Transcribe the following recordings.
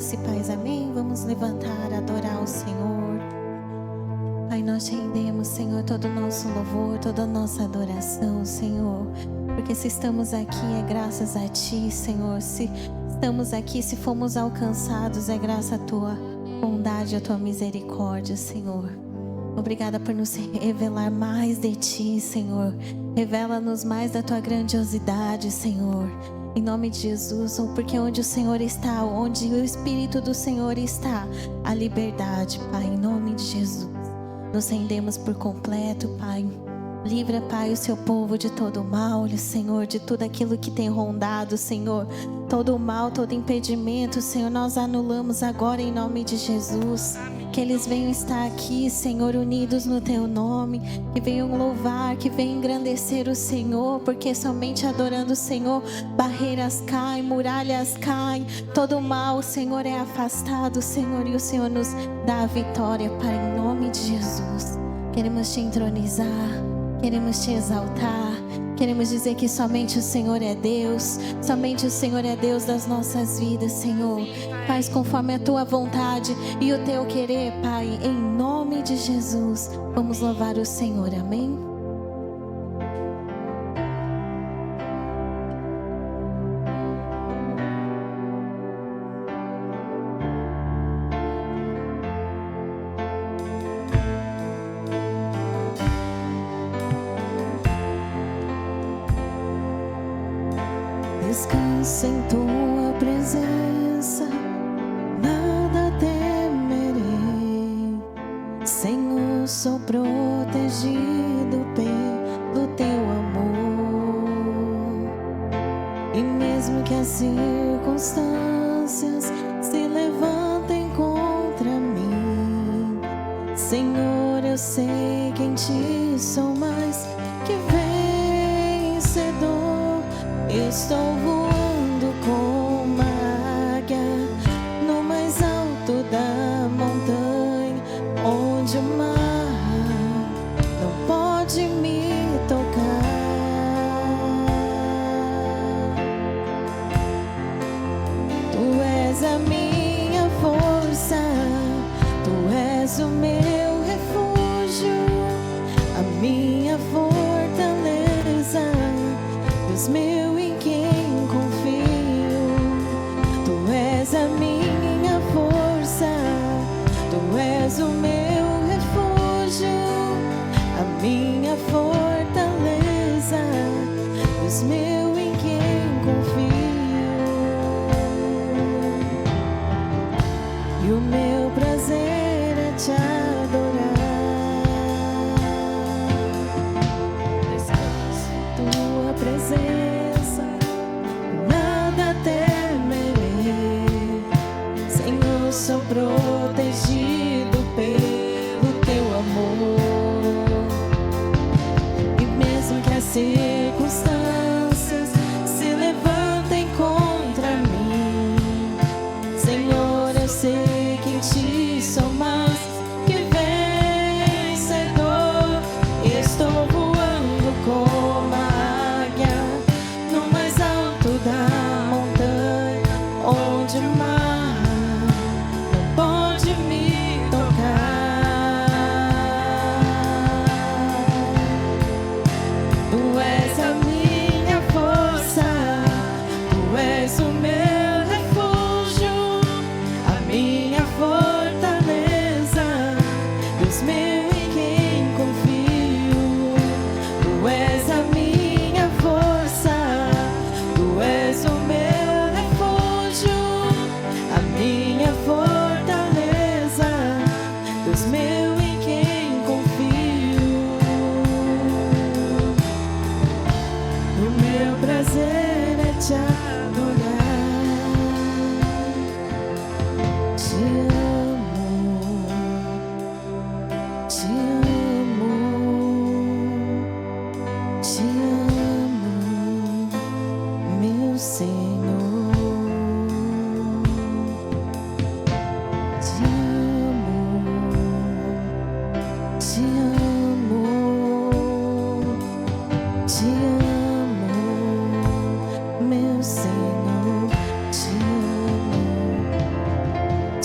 graça e paz, amém? Vamos levantar, adorar o Senhor. Pai, nós te rendemos, Senhor, todo o nosso louvor, toda a nossa adoração, Senhor. Porque se estamos aqui é graças a Ti, Senhor. Se estamos aqui, se fomos alcançados, é graças à Tua bondade, à Tua misericórdia, Senhor. Obrigada por nos revelar mais de Ti, Senhor. Revela-nos mais da Tua grandiosidade, Senhor. Em nome de Jesus, porque onde o Senhor está, onde o Espírito do Senhor está, a liberdade, Pai, em nome de Jesus. Nos rendemos por completo, Pai. Livra, Pai, o seu povo de todo o mal, Senhor, de tudo aquilo que tem rondado, Senhor. Todo o mal, todo impedimento, Senhor, nós anulamos agora em nome de Jesus. Que eles venham estar aqui, Senhor, unidos no Teu nome. Que venham louvar, que venham engrandecer o Senhor. Porque somente adorando o Senhor, barreiras caem, muralhas caem. Todo o mal, Senhor, é afastado, Senhor. E o Senhor nos dá a vitória, Pai, em nome de Jesus. Queremos Te entronizar, queremos Te exaltar. Queremos dizer que somente o Senhor é Deus. Somente o Senhor é Deus das nossas vidas, Senhor. Faz conforme a Tua vontade e o Teu querer, Pai. Em nome de Jesus. Vamos louvar o Senhor, amém? Descanso em Tua presença, nada temerei. Senhor, sou protegido pelo Teu amor. E mesmo que as circunstâncias se levantem contra mim, Senhor, eu sei que em Ti sou mais que vencedor. Estou voando como uma águia no mais alto da montanha, onde o mar não pode me tocar. Tu és a minha força, Tu és o meu refúgio, a minha fortaleza, Deus meu. A minha força, Tu és o meu refúgio, a minha fortaleza, Deus meu em quem confio. E o meu prazer é Te adorar. Descanso em Tua presença, nada temerei. Senhor, sou protegido pelo Teu amor. E mesmo que as circunstâncias se levantem contra mim, Senhor, eu sei que em Ti sou mais que vencedor. Estou voando como a águia no mais alto da montanha, onde o mar o meu refúgio, a minha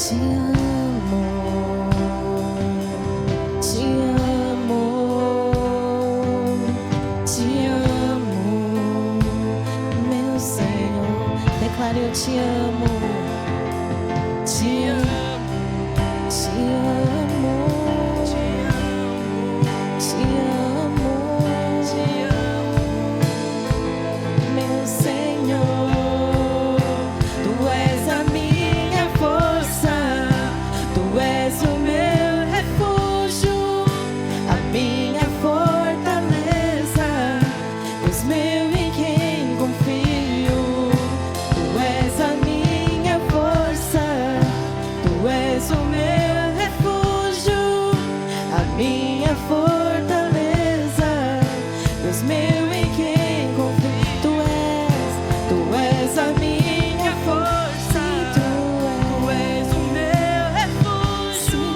Te amo, te amo, te amo, meu Senhor. Declare: eu te amo, te amo, te amo, te amo, te amo, te amo, meu Senhor. Tu és a minha força, tu és o meu refúgio, a minha fortaleza, Deus meu em quem confio. Tu és a minha força, tu és o meu refúgio, a minha fortaleza, Deus meu em quem confio. Tu és a minha força, tu és o meu refúgio,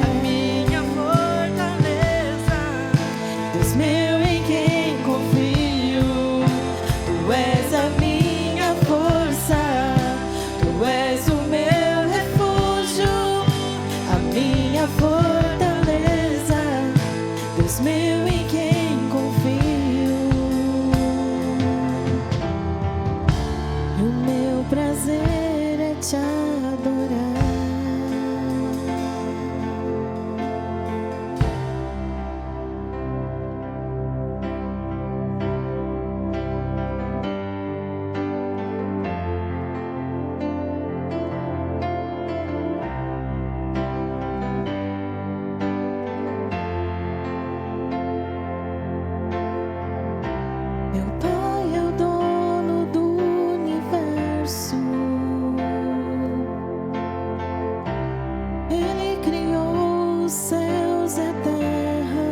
a minha fortaleza, Deus meu em quem confio. Tu és a minha força, tu és o meu refúgio, a minha fortaleza, Deus meu em quem confio. E o meu prazer é te adorar. Meu Pai é o dono do universo. Ele criou os céus e a terra.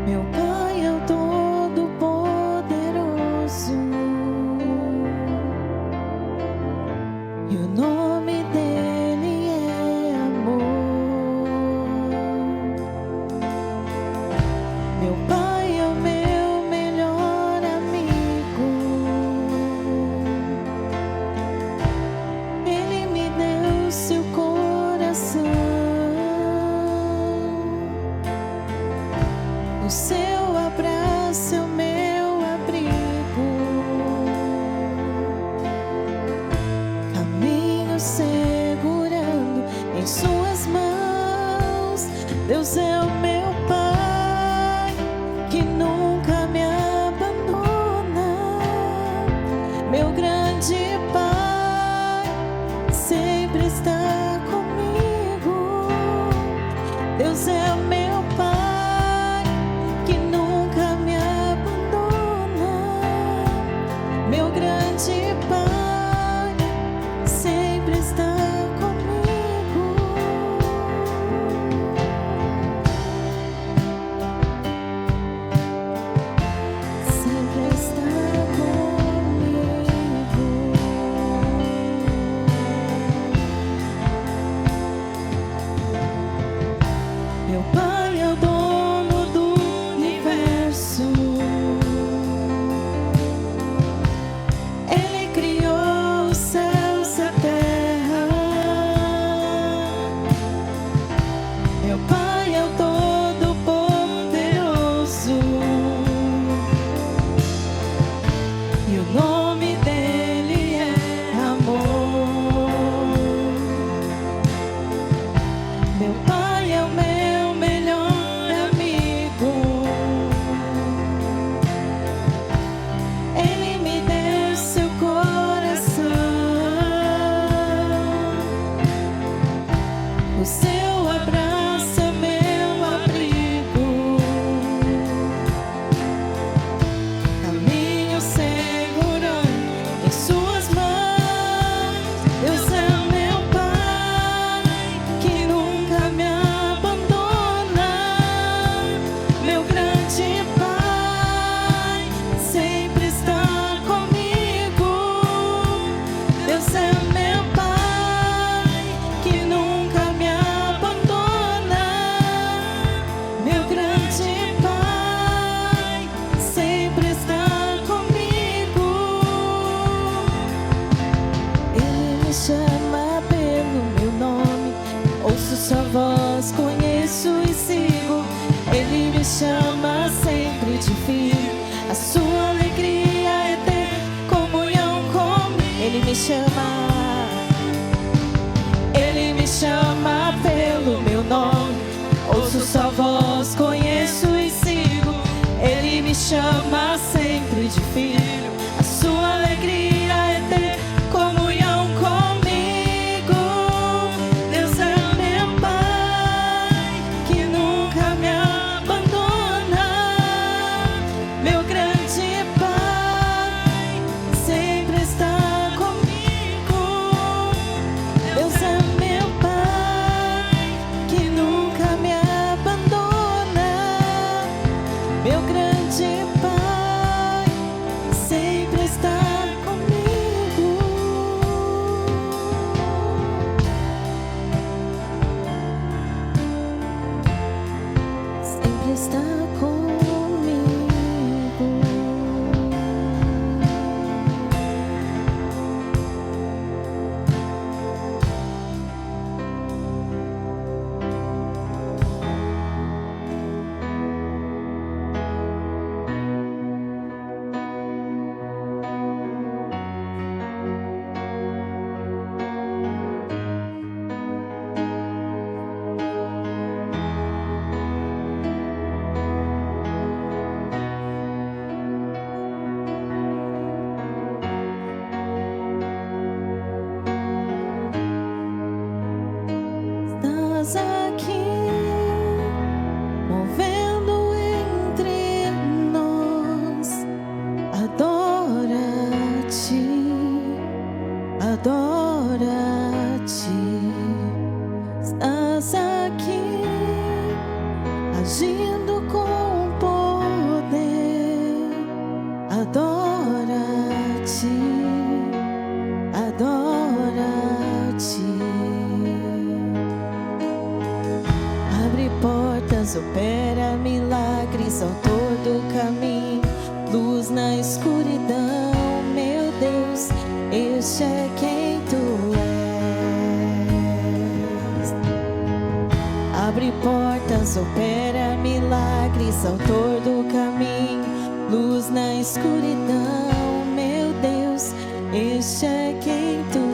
Meu Pai é o Todo-Poderoso. E o nome dele é amor. Meu Pai é o meu melhor amigo. Ele me deu seu coração. O seu abraço é o meu abrigo. Caminho segurando em suas mãos. Deus é o meu Pai que nunca me abandona. Meu grande Pai sempre está comigo. Deus é o meu Pai que nunca me abandona. Meu grande Pai sempre está comigo. Sempre está comigo. chama sempre de filho. A sua alegria é ter comunhão comigo. Ele me chama. Ele me chama pelo meu nome. Ouço sua voz, conheço e sigo. Ele me chama sempre de filho. A sua alegria é ter comunhão comigo. Deus é meu Pai, que nunca me abandona. Meu grande Pai, sempre está comigo. Deus é meu Pai, que nunca me abandona. Meu grande Pai, sempre está comigo. Sempre está comigo. Estás aqui, movendo entre nós. Adora-te, adora-te. Estás aqui, agindo com poder. Adora-te, adora-te. Abre portas, opera milagres, autor do caminho, luz na escuridão, meu Deus, este é quem tu és. Abre portas, opera milagres, autor do caminho, luz na escuridão, meu Deus, este é quem tu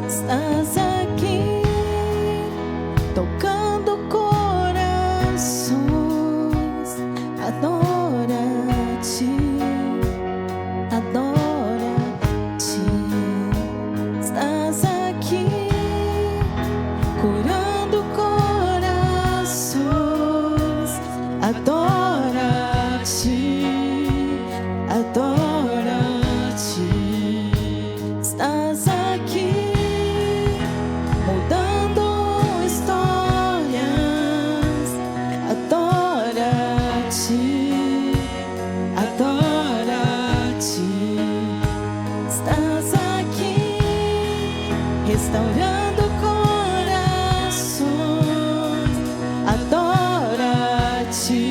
Estás aqui, tocando corações. Adora-te, adora-te. Estás aqui, curando corações. Adora-te, adora-te. Estás aqui, mudando histórias. Adora-te, adora-te. Estás aqui, restaurando corações. Adora-te,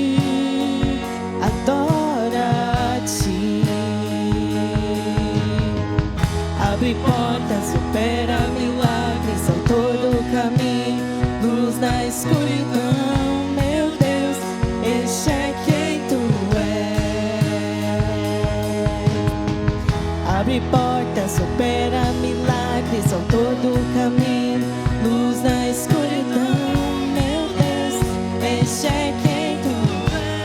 adora-te. Abre portas, opera milagres, autor do caminho, luz na escuridão, meu Deus, este é quem tu és. Abre portas, opera milagres, autor do caminho, luz na escuridão, meu Deus, este é quem tu és.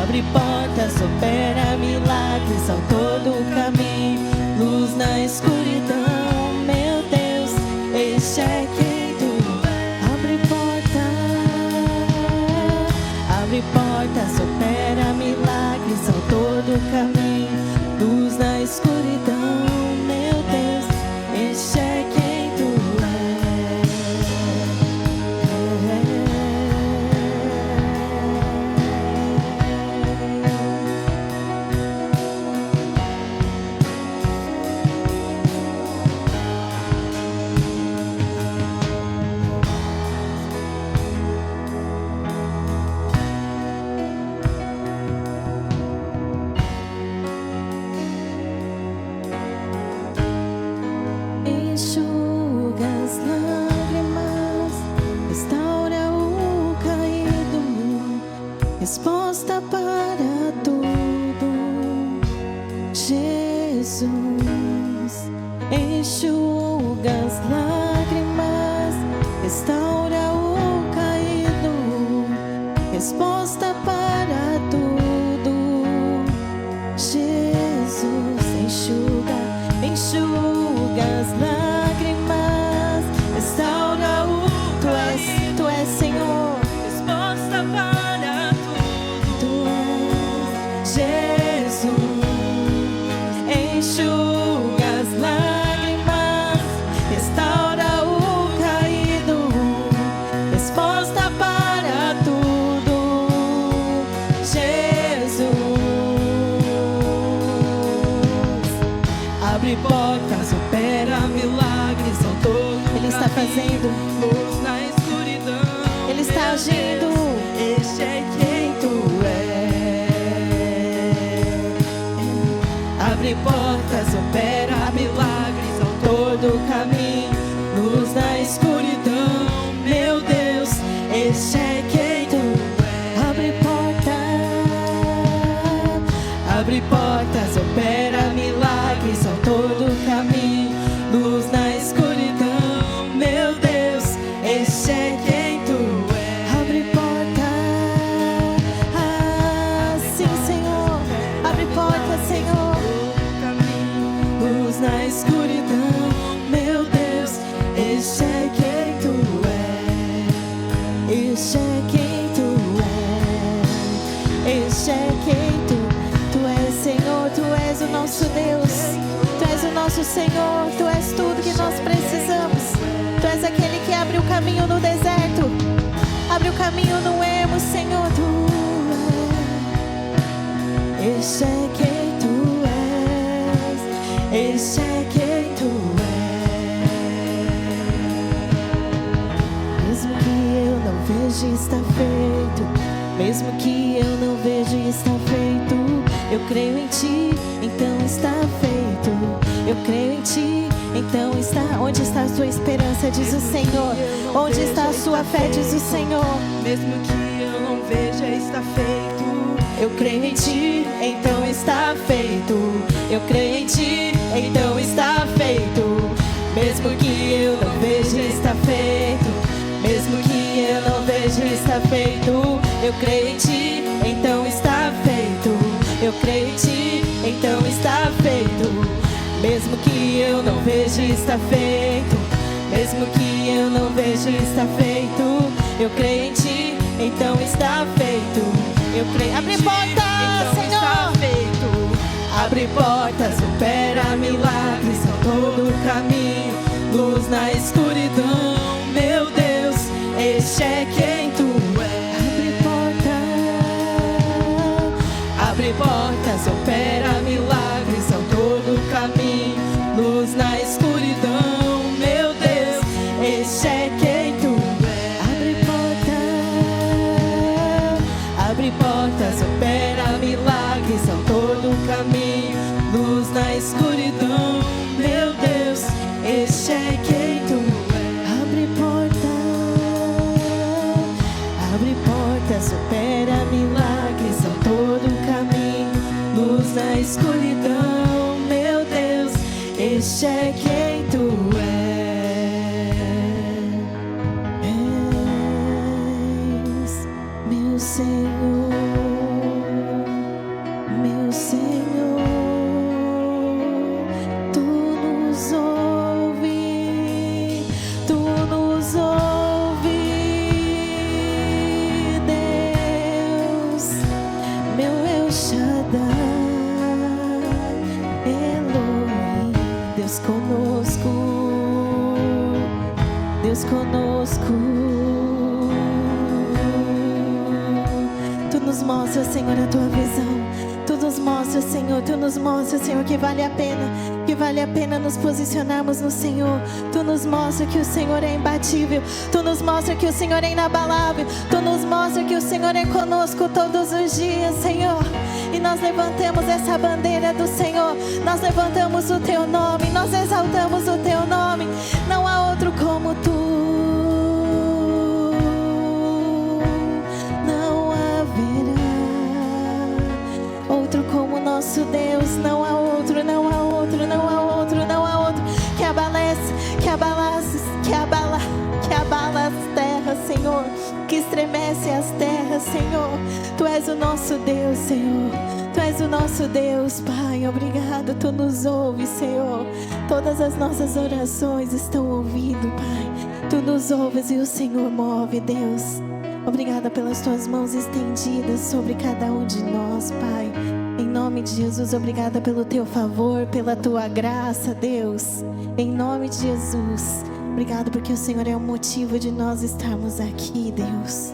Abre portas, opera milagres, autor do caminho, luz na escuridão, meu Deus, este é quem tu és. Abre portas, opera milagres, autor do caminho, luz na escuridão, meu Deus, este é quem tu és. Jesus, enxuga as lágrimas, restaura o caído, resposta para tudo. Jesus, enxuga as lágrimas, restaura o caído. Tu és Senhor, resposta para tudo. Tu és Jesus. Enxuga as lágrimas, restaura o caído, resposta para tudo. Jesus, abre portas, opera milagres ao todo. Ele está fazendo, luz na escuridão. Ele está agindo. Este é quem tu és. Abre portas, opera milagres ao todo o caminho. Luz na escuridão, meu Deus, este é quem tu és. Abre portas, opera milagres ao todo o caminho. Luz na escuridão, meu Deus, este é quem tu és. Abre porta, sim, Senhor. Abre porta, Senhor. Luz na escuridão, meu Deus, este é quem tu és. Este é quem tu és. Este é quem tu és, Senhor. Tu és o nosso Deus. Tu és o nosso Senhor. Tu és tudo que nós precisamos. Tu és aquele que abre o caminho no deserto, abre o caminho no ermo, Senhor. Tu és. Este é quem tu és. Este é quem tu és. Mesmo que eu não veja, está feito. Mesmo que eu não veja, está feito. Eu creio em ti, então está feito. Eu creio em ti, então está. Onde está a sua esperança, diz o Senhor. Onde está a sua fé, diz o Senhor. Mesmo que eu não veja, está feito. Eu creio em ti, então está feito. Eu creio em ti, então está feito. Mesmo que eu não veja, está feito. Mesmo que eu não veja, está feito. Eu creio em ti, então está feito. Eu creio em ti, então está feito. Mesmo que eu não veja, está feito. Mesmo que eu não veja, está feito. Eu creio em ti, então está feito. Eu creio. Abre portas, Senhor. Abre portas, opera milagres a todo o caminho. Luz na escuridão, meu Deus, este é quem tu és. Abre portas, opera milagres ao todo o caminho. Luz na escuridão, meu Deus, este é quem tu és. Abre portas, opera milagres ao todo o caminho. Luz na escuridão, meu Deus, este é quem tu és. Abre portas, opera milagres ao todo o caminho. Luz na escuridão, meu Deus, este é quem tu és, meu Senhor, meu Senhor. Tu nos ouve, tu nos ouve, Deus, meu El Shaddai, Elohim, Deus conosco, Deus conosco. Tu nos mostra, Senhor, a tua visão. Tu nos mostra, Senhor, Tu nos mostra, Senhor, que vale a pena nos posicionarmos no Senhor. Tu nos mostra que o Senhor é imbatível. Tu nos mostra que o Senhor é inabalável. Tu nos mostra que o Senhor é conosco todos os dias, Senhor. E nós levantamos essa bandeira do Senhor. Nós levantamos o Teu nome. Nós exaltamos o Teu nome. Não há outro como Tu. Não haverá outro como nosso Deus. Não há outro. outro, não há outro, não há outro que abala as terras, Senhor, que estremece as terras, Senhor. Tu és o nosso Deus, Senhor. Tu és o nosso Deus, Pai. Obrigado, Tu nos ouves, Senhor. Todas as nossas orações estão ouvidas, Pai. Tu nos ouves e o Senhor move, Deus. Obrigada pelas Tuas mãos estendidas sobre cada um de nós, Pai. Em nome de Jesus, obrigada pelo Teu favor, pela Tua graça, Deus. Em nome de Jesus. Obrigado porque o Senhor é o motivo de nós estarmos aqui, Deus.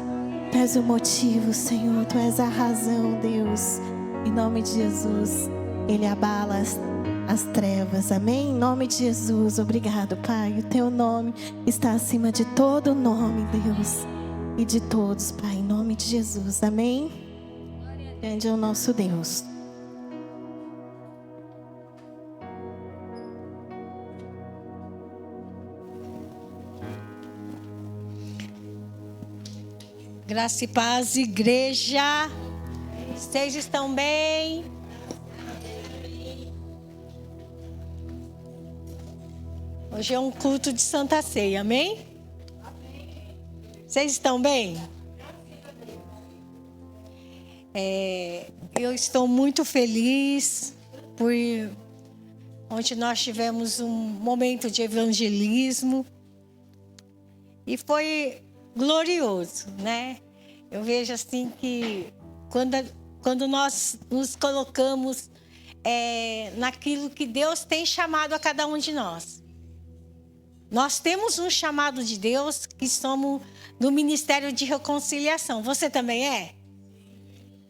Tu és o motivo, Senhor. Tu és a razão, Deus. Em nome de Jesus, Ele abala as trevas. Amém? Em nome de Jesus, obrigado, Pai. O Teu nome está acima de todo nome, Deus. E de todos, Pai. Em nome de Jesus. Amém? Grande é o nosso Deus. Graça e paz, igreja. Vocês estão bem? Hoje é um culto de Santa Ceia, amém? Vocês estão bem? Eu estou muito feliz por onde nós tivemos um momento de evangelismo e foi glorioso, né? Eu vejo assim que quando nós nos colocamos naquilo que Deus tem chamado a cada um de nós. Nós temos um chamado de Deus que somos do Ministério de Reconciliação. Você também é?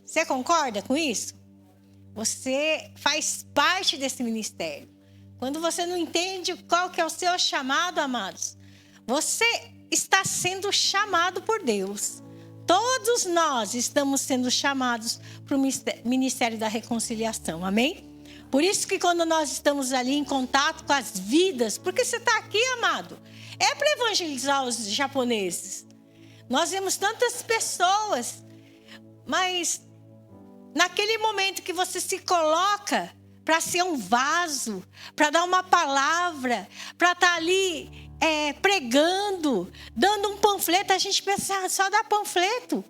Você concorda com isso? Você faz parte desse ministério. Quando você não entende qual que é o seu chamado, amados, você está sendo chamado por Deus. Todos nós estamos sendo chamados para o Ministério da Reconciliação, amém? Por isso que quando nós estamos ali em contato com as vidas, porque você está aqui, amado, é para evangelizar os japoneses. Nós vemos tantas pessoas, mas naquele momento que você se coloca para ser um vaso, para dar uma palavra, para estar ali pregando, dando um panfleto, a gente pensa, só dá panfleto.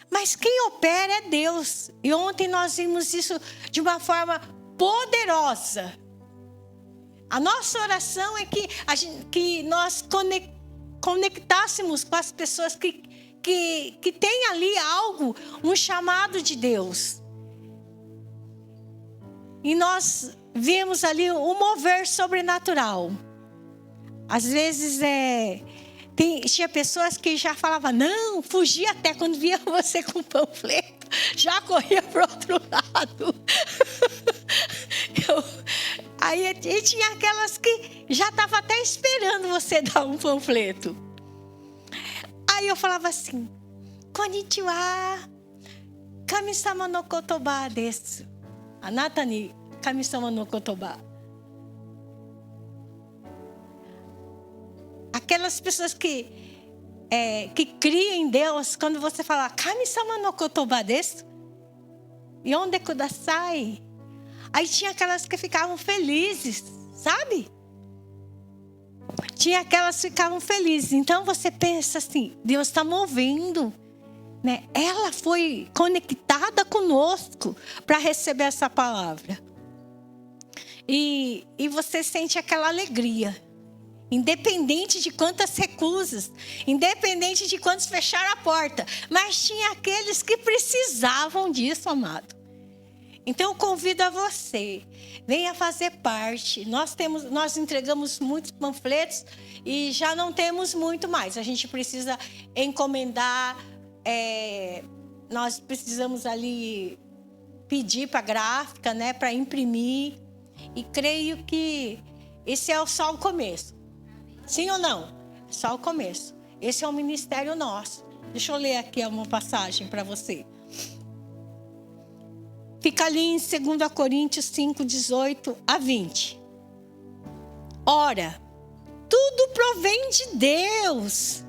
Mas quem opera é Deus. E ontem nós vimos isso de uma forma poderosa. A nossa oração é que nós conectássemos com as pessoas que têm ali algo, um chamado de Deus. E nós vemos ali um mover sobrenatural. Às vezes tinha pessoas que já falavam, não, fugia até quando via você com o panfleto, já corria para o outro lado. Aí tinha aquelas que já estavam até esperando você dar um panfleto. Aí eu falava assim, konnichiwa, kami-sama no kotoba desu. Anata ni kami-sama no kotoba. Aquelas pessoas que criam em Deus, quando você fala, kami-sama no kotoba desu, yonde kudasai. Aí tinha aquelas que ficavam felizes, sabe? Tinha aquelas que ficavam felizes. Então você pensa assim, Deus está movendo, né? Ela foi conectada conosco para receber essa palavra. E você sente aquela alegria. Independente de quantas recusas, independente de quantos fecharam a porta. Mas tinha aqueles que precisavam disso, amado. Então eu convido a você, venha fazer parte. Nós entregamos muitos panfletos e já não temos muito mais. A gente precisa encomendar, nós precisamos ali pedir para a gráfica, né, para imprimir. E creio que esse é só o começo. Sim ou não? É só o começo. Esse é o ministério nosso. Deixa eu ler aqui uma passagem para você. Fica ali em 2 Coríntios 5, 18 a 20. Ora, tudo provém de Deus,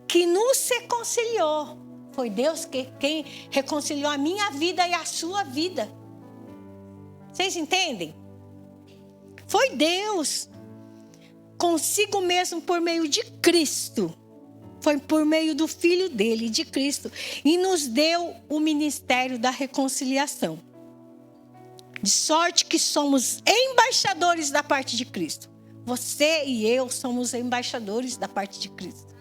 que nos reconciliou. Foi Deus quem reconciliou a minha vida e a sua vida. Vocês entendem? Foi Deus, consigo mesmo por meio de Cristo. Foi por meio do Filho dele, de Cristo. E nos deu o ministério da reconciliação. De sorte que somos embaixadores da parte de Cristo. Você e eu somos embaixadores da parte de Cristo.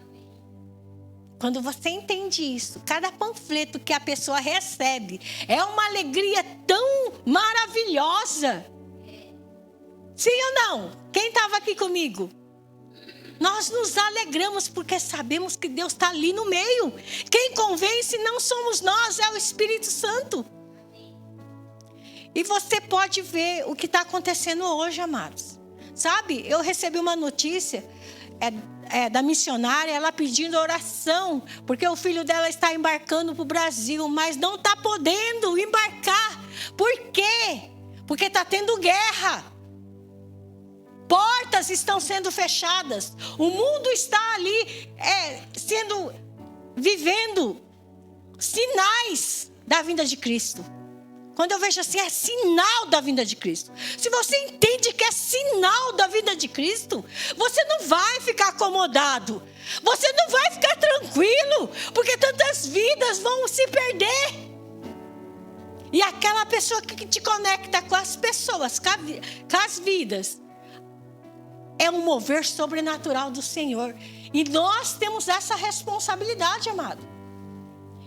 Quando você entende isso, cada panfleto que a pessoa recebe é uma alegria tão maravilhosa. Sim ou não? Quem estava aqui comigo? Nós nos alegramos porque sabemos que Deus está ali no meio. Quem convence não somos nós, é o Espírito Santo. E você pode ver o que está acontecendo hoje, amados. Sabe, eu recebi uma notícia da missionária, ela pedindo oração, porque o filho dela está embarcando para o Brasil, mas não está podendo embarcar. Por quê? Porque está tendo guerra. Portas estão sendo fechadas. O mundo está ali vivendo sinais da vinda de Cristo. Quando eu vejo assim, é sinal da vinda de Cristo. Se você entende que é sinal da vinda de Cristo, você não vai ficar acomodado. Você não vai ficar tranquilo, porque tantas vidas vão se perder. E aquela pessoa que te conecta com as pessoas, com as vidas, é um mover sobrenatural do Senhor. E nós temos essa responsabilidade, amado.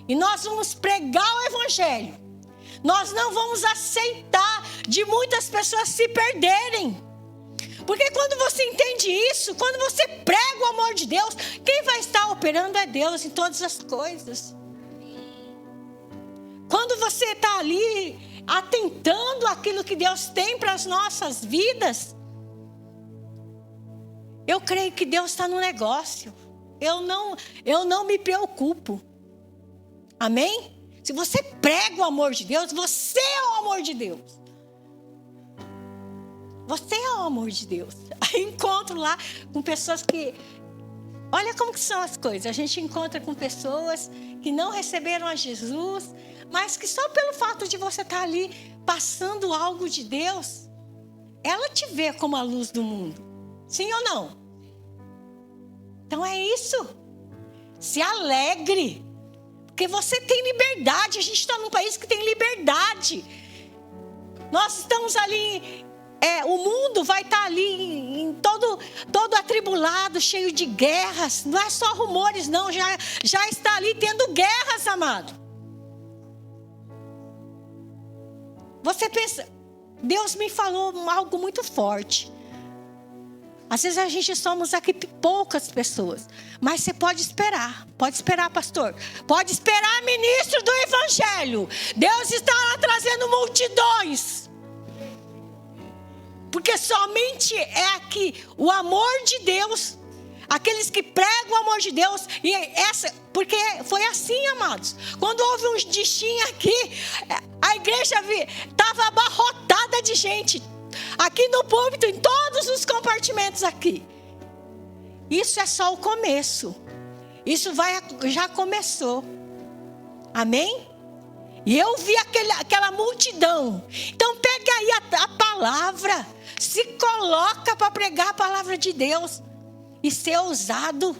E nós vamos pregar o Evangelho. Nós não vamos aceitar de muitas pessoas se perderem. Porque quando você entende isso, quando você prega o amor de Deus, quem vai estar operando é Deus em todas as coisas. Quando você está ali atentando àquilo que Deus tem para as nossas vidas, eu creio que Deus está no negócio. Eu não me preocupo. Amém? Se você prega o amor de Deus, você é o amor de Deus. Você é o amor de Deus. Aí encontro lá com pessoas que... Olha como que são as coisas. A gente encontra com pessoas que não receberam a Jesus, mas que só pelo fato de você estar ali passando algo de Deus, ela te vê como a luz do mundo. Sim ou não? Então é isso. Se alegre. Porque você tem liberdade. A gente está num país que tem liberdade. Nós estamos ali... o mundo vai estar ali em todo atribulado, cheio de guerras. Não é só rumores, não. Já está ali tendo guerras, amado. Você pensa... Deus me falou algo muito forte. Às vezes a gente somos aqui poucas pessoas. Mas você pode esperar. Pode esperar, pastor. Pode esperar, ministro do Evangelho. Deus está lá trazendo multidões. Porque somente é aqui o amor de Deus. Aqueles que pregam o amor de Deus. Porque foi assim, amados. Quando houve um destino aqui, a igreja estava abarrotada de gente. Aqui no púlpito, em todos os compartimentos aqui. Isso é só o começo. Isso já começou. Amém? E eu vi aquela multidão. Então pega aí a palavra. Se coloca para pregar a palavra de Deus. E ser ousado.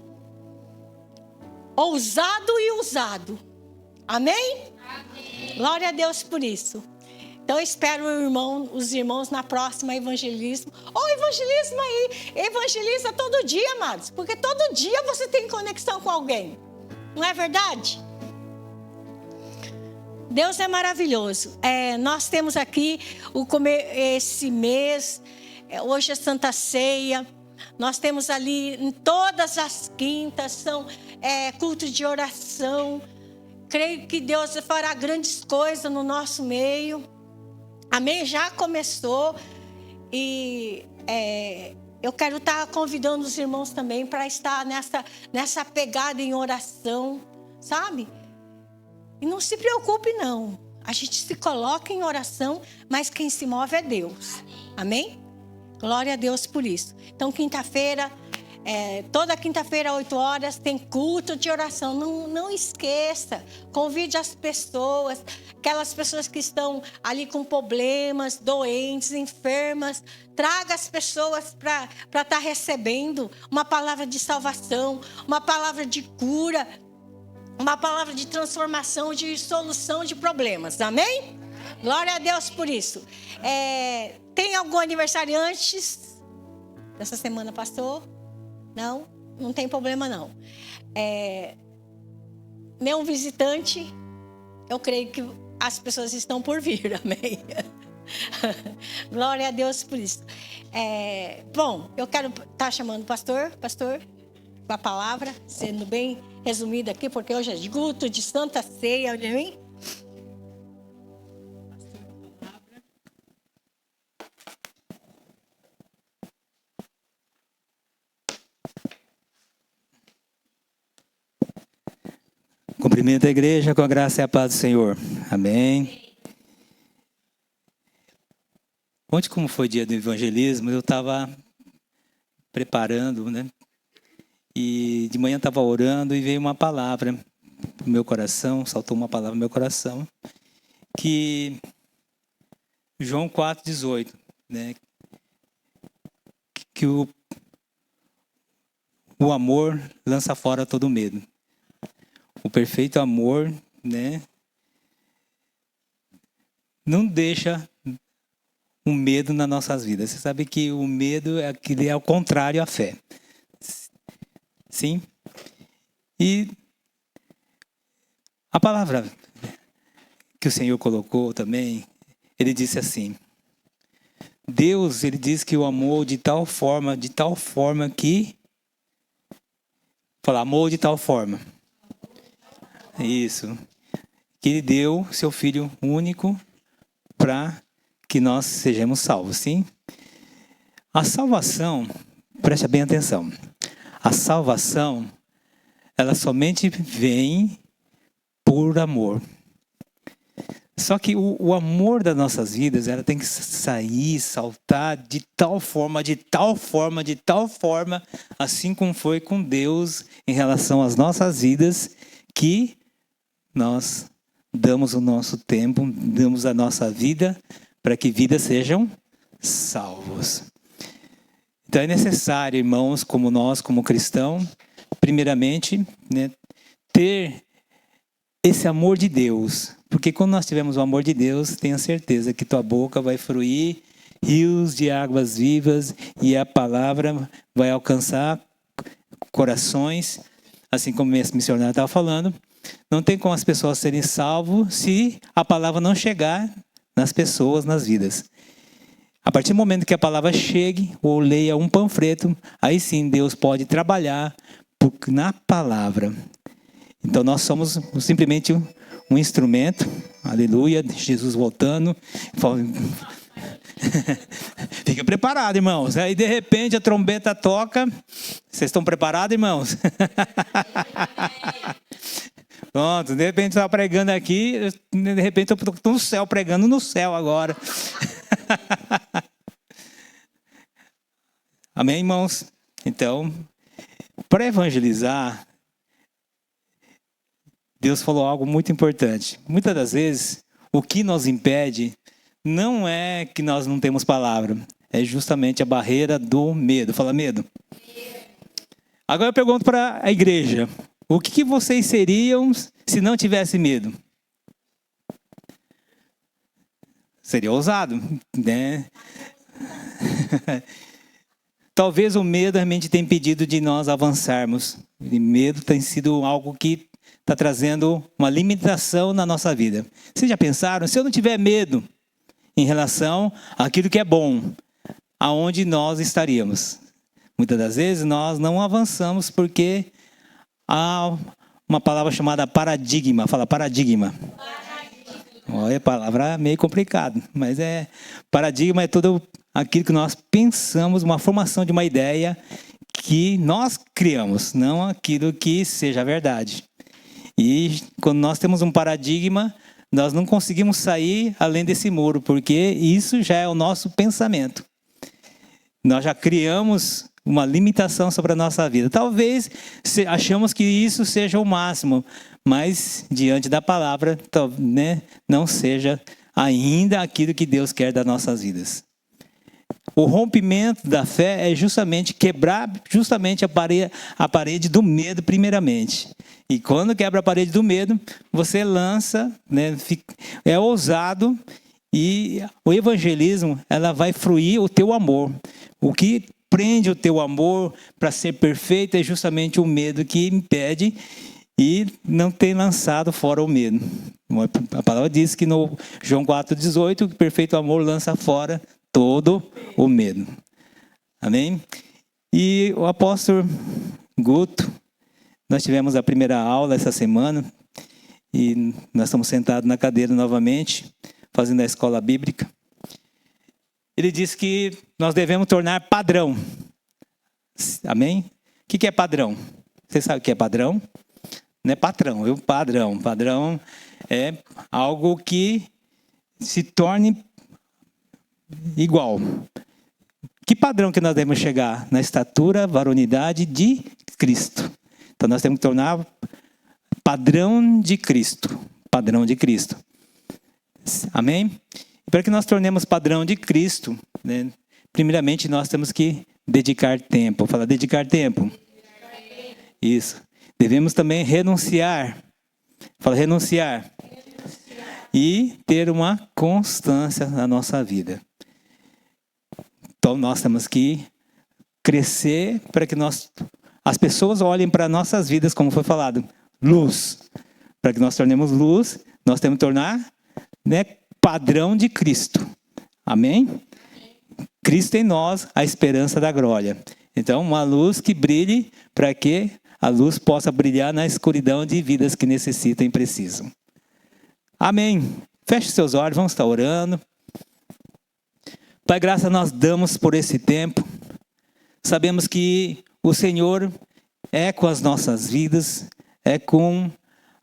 Ousado e usado. Amém? Amém. Glória a Deus por isso. Então eu espero os irmãos na próxima evangelismo. Evangelismo aí. Evangeliza todo dia, amados. Porque todo dia você tem conexão com alguém. Não é verdade? Deus é maravilhoso. Nós temos aqui esse mês. Hoje é Santa Ceia. Nós temos ali em todas as quintas. São cultos de oração. Creio que Deus fará grandes coisas no nosso meio. Amém? Já começou e eu quero estar convidando os irmãos também para estar nessa pegada em oração, sabe? E não se preocupe não, a gente se coloca em oração, mas quem se move é Deus. Amém? Glória a Deus por isso. Então quinta-feira Toda quinta-feira, 8 horas, tem culto de oração. Não esqueça. Convide as pessoas, aquelas pessoas que estão ali com problemas, doentes, enfermas. Traga as pessoas para estar recebendo uma palavra de salvação, uma palavra de cura, uma palavra de transformação, de solução de problemas. Amém? Glória a Deus por isso. Tem algum aniversariante dessa semana, pastor? Não tem problema não. Nenhum visitante, eu creio que as pessoas estão por vir, amém? Glória a Deus por isso. Bom, eu quero estar chamando o pastor, com a palavra, sendo bem resumida aqui, porque hoje é de culto, de Santa Ceia, amém? Cumprimento a igreja com a graça e a paz do Senhor. Amém. Ontem, como foi dia do evangelismo, eu estava preparando, né? E de manhã estava orando e veio uma palavra no meu coração, saltou uma palavra no meu coração, que João 4,18, né? Que o amor lança fora todo medo. O perfeito amor, né, não deixa o medo nas nossas vidas. Você sabe que o medo é o contrário à fé. Sim? E a palavra que o Senhor colocou também, ele disse assim: Deus, ele diz que o amou de tal forma que... Fala, amou de tal forma. Isso. Que ele deu seu Filho único para que nós sejamos salvos, sim? A salvação, preste bem atenção, a salvação, ela somente vem por amor. Só que o amor das nossas vidas, ela tem que sair, saltar de tal forma, assim como foi com Deus em relação às nossas vidas, que nós damos o nosso tempo, damos a nossa vida para que vidas sejam salvos. Então é necessário, irmãos, como nós, como cristãos, primeiramente, né, ter esse amor de Deus. Porque quando nós tivermos o amor de Deus, tenha certeza que tua boca vai fluir rios de águas vivas e a palavra vai alcançar corações, assim como esse missionário estava falando. Não tem como as pessoas serem salvas se a palavra não chegar nas pessoas, nas vidas. A partir do momento que a palavra chegue, ou leia um panfleto, aí sim Deus pode trabalhar na palavra. Então nós somos simplesmente um instrumento, aleluia, Jesus voltando. Fica preparado, irmãos. Aí de repente a trombeta toca. Vocês estão preparados, irmãos? Pronto, de repente eu estava pregando aqui, de repente eu estou no céu, pregando no céu agora. Amém, irmãos? Então, para evangelizar, Deus falou algo muito importante. Muitas das vezes, o que nos impede não é que nós não temos palavra, é justamente a barreira do medo. Fala, medo. Agora eu pergunto para a igreja: o que vocês seriam se não tivesse medo? Seria ousado, né? Talvez o medo realmente tenha impedido de nós avançarmos. E medo tem sido algo que está trazendo uma limitação na nossa vida. Vocês já pensaram? Se eu não tiver medo em relação àquilo que é bom, aonde nós estaríamos? Muitas das vezes nós não avançamos porque há uma palavra chamada paradigma. Fala, paradigma. Olha, a palavra é meio complicada, mas paradigma é tudo aquilo que nós pensamos, uma formação de uma ideia que nós criamos, não aquilo que seja verdade. E quando nós temos um paradigma, nós não conseguimos sair além desse muro, porque isso já é o nosso pensamento. Nós já criamos uma limitação sobre a nossa vida. Talvez achamos que isso seja o máximo, mas diante da palavra, né, não seja ainda aquilo que Deus quer das nossas vidas. O rompimento da fé é justamente quebrar a parede do medo primeiramente. E quando quebra a parede do medo, você lança, né, é ousado, e o evangelismo, ela vai fruir o teu amor. O que prende o teu amor para ser perfeito é justamente o medo que impede, e não tem lançado fora o medo. A palavra diz que no João 4,18, o perfeito amor lança fora todo o medo. Amém? E o apóstolo Guto, nós tivemos a primeira aula essa semana, e nós estamos sentados na cadeira novamente, fazendo a escola bíblica. Ele disse que nós devemos tornar padrão. Amém? O que é padrão? Você sabe o que é padrão? Não é patrão, viu? Padrão. Padrão é algo que se torne igual. Que padrão que nós devemos chegar? Na estatura, varonilidade de Cristo. Então nós temos que tornar padrão de Cristo. Padrão de Cristo. Amém? Para que nós tornemos padrão de Cristo, né, primeiramente nós temos que dedicar tempo. Fala, dedicar tempo. Isso. Devemos também renunciar. Fala, renunciar. E ter uma constância na nossa vida. Então nós temos que crescer para que as pessoas olhem para nossas vidas, como foi falado, luz. Para que nós tornemos luz, nós temos que tornar, né, padrão de Cristo. Amém? Cristo em nós, a esperança da glória. Então, uma luz que brilhe para que a luz possa brilhar na escuridão de vidas que necessitam e precisam. Amém. Feche seus olhos, vamos estar orando. Pai, graça nós damos por esse tempo. Sabemos que o Senhor é com as nossas vidas, é com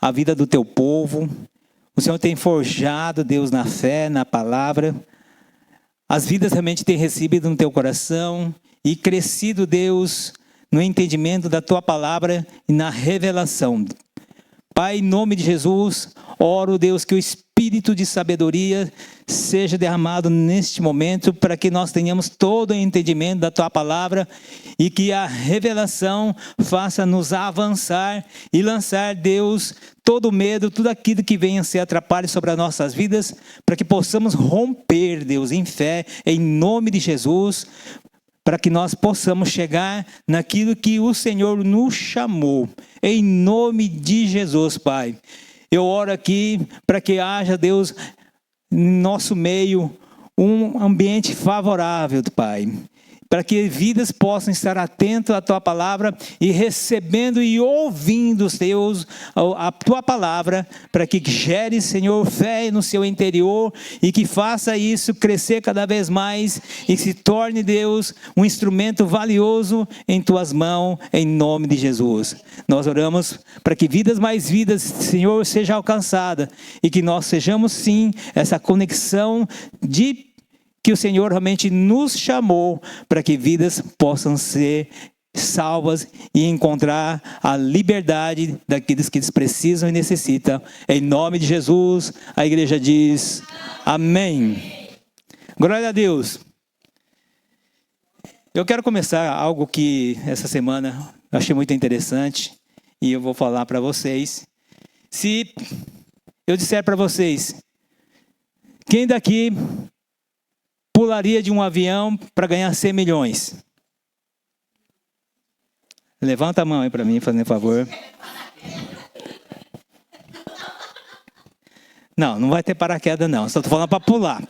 a vida do teu povo. O Senhor tem forjado, Deus, na fé, na palavra. As vidas realmente têm recebido no teu coração e crescido, Deus, no entendimento da tua palavra e na revelação. Pai, em nome de Jesus, oro, Deus, que o Espírito de sabedoria seja derramado neste momento para que nós tenhamos todo o entendimento da tua palavra e que a revelação faça-nos avançar e lançar, Deus, todo medo, tudo aquilo que venha a ser atrapalho sobre as nossas vidas, para que possamos romper, Deus, em fé, em nome de Jesus, para que nós possamos chegar naquilo que o Senhor nos chamou, em nome de Jesus, Pai. Eu oro aqui para que haja, Deus, em nosso meio, um ambiente favorável, Pai, para que vidas possam estar atentas à tua palavra e recebendo e ouvindo, Deus, a tua palavra, para que gere, Senhor, fé no seu interior e que faça isso crescer cada vez mais e que se torne, Deus, um instrumento valioso em tuas mãos, em nome de Jesus. Nós oramos para que mais vidas, Senhor, seja alcançada e que nós sejamos, sim, essa conexão que o Senhor realmente nos chamou para que vidas possam ser salvas e encontrar a liberdade daqueles que precisam e necessitam. Em nome de Jesus, a igreja diz amém. Glória a Deus. Eu quero começar algo que essa semana eu achei muito interessante e eu vou falar para vocês. Se eu disser para vocês, quem daqui pularia de um avião para ganhar 100 milhões? Levanta a mão aí para mim, fazendo favor. Não vai ter paraquedas não, só estou falando para pular.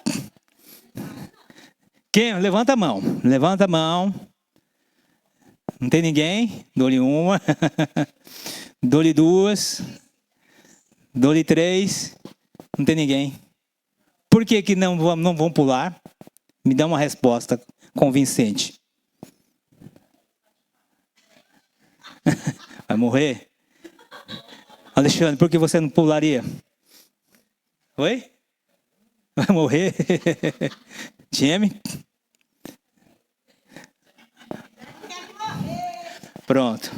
Quem? Levanta a mão. Levanta a mão. Não tem ninguém? Dou-lhe uma. Dou-lhe duas. Dou-lhe três. Não tem ninguém. Por que não vão pular? Me dá uma resposta convincente. Vai morrer? Alexandre, por que você não pularia? Oi? Vai morrer? Pronto.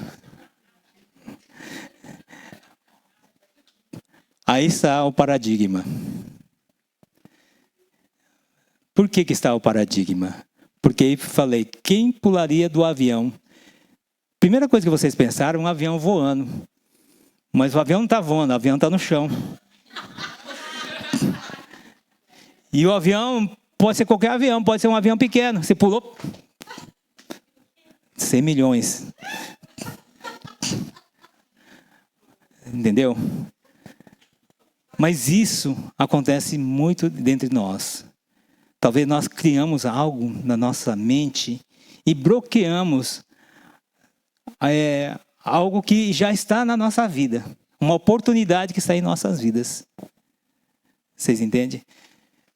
Aí está o paradigma. Por que está o paradigma? Porque aí falei, quem pularia do avião? Primeira coisa que vocês pensaram, um avião voando. Mas o avião não está voando, o avião está no chão. E o avião pode ser qualquer avião, pode ser um avião pequeno. Você pulou... 100 milhões. Entendeu? Mas isso acontece muito dentro de nós. Talvez nós criamos algo na nossa mente e bloqueamos algo que já está na nossa vida. Uma oportunidade que está em nossas vidas. Vocês entendem?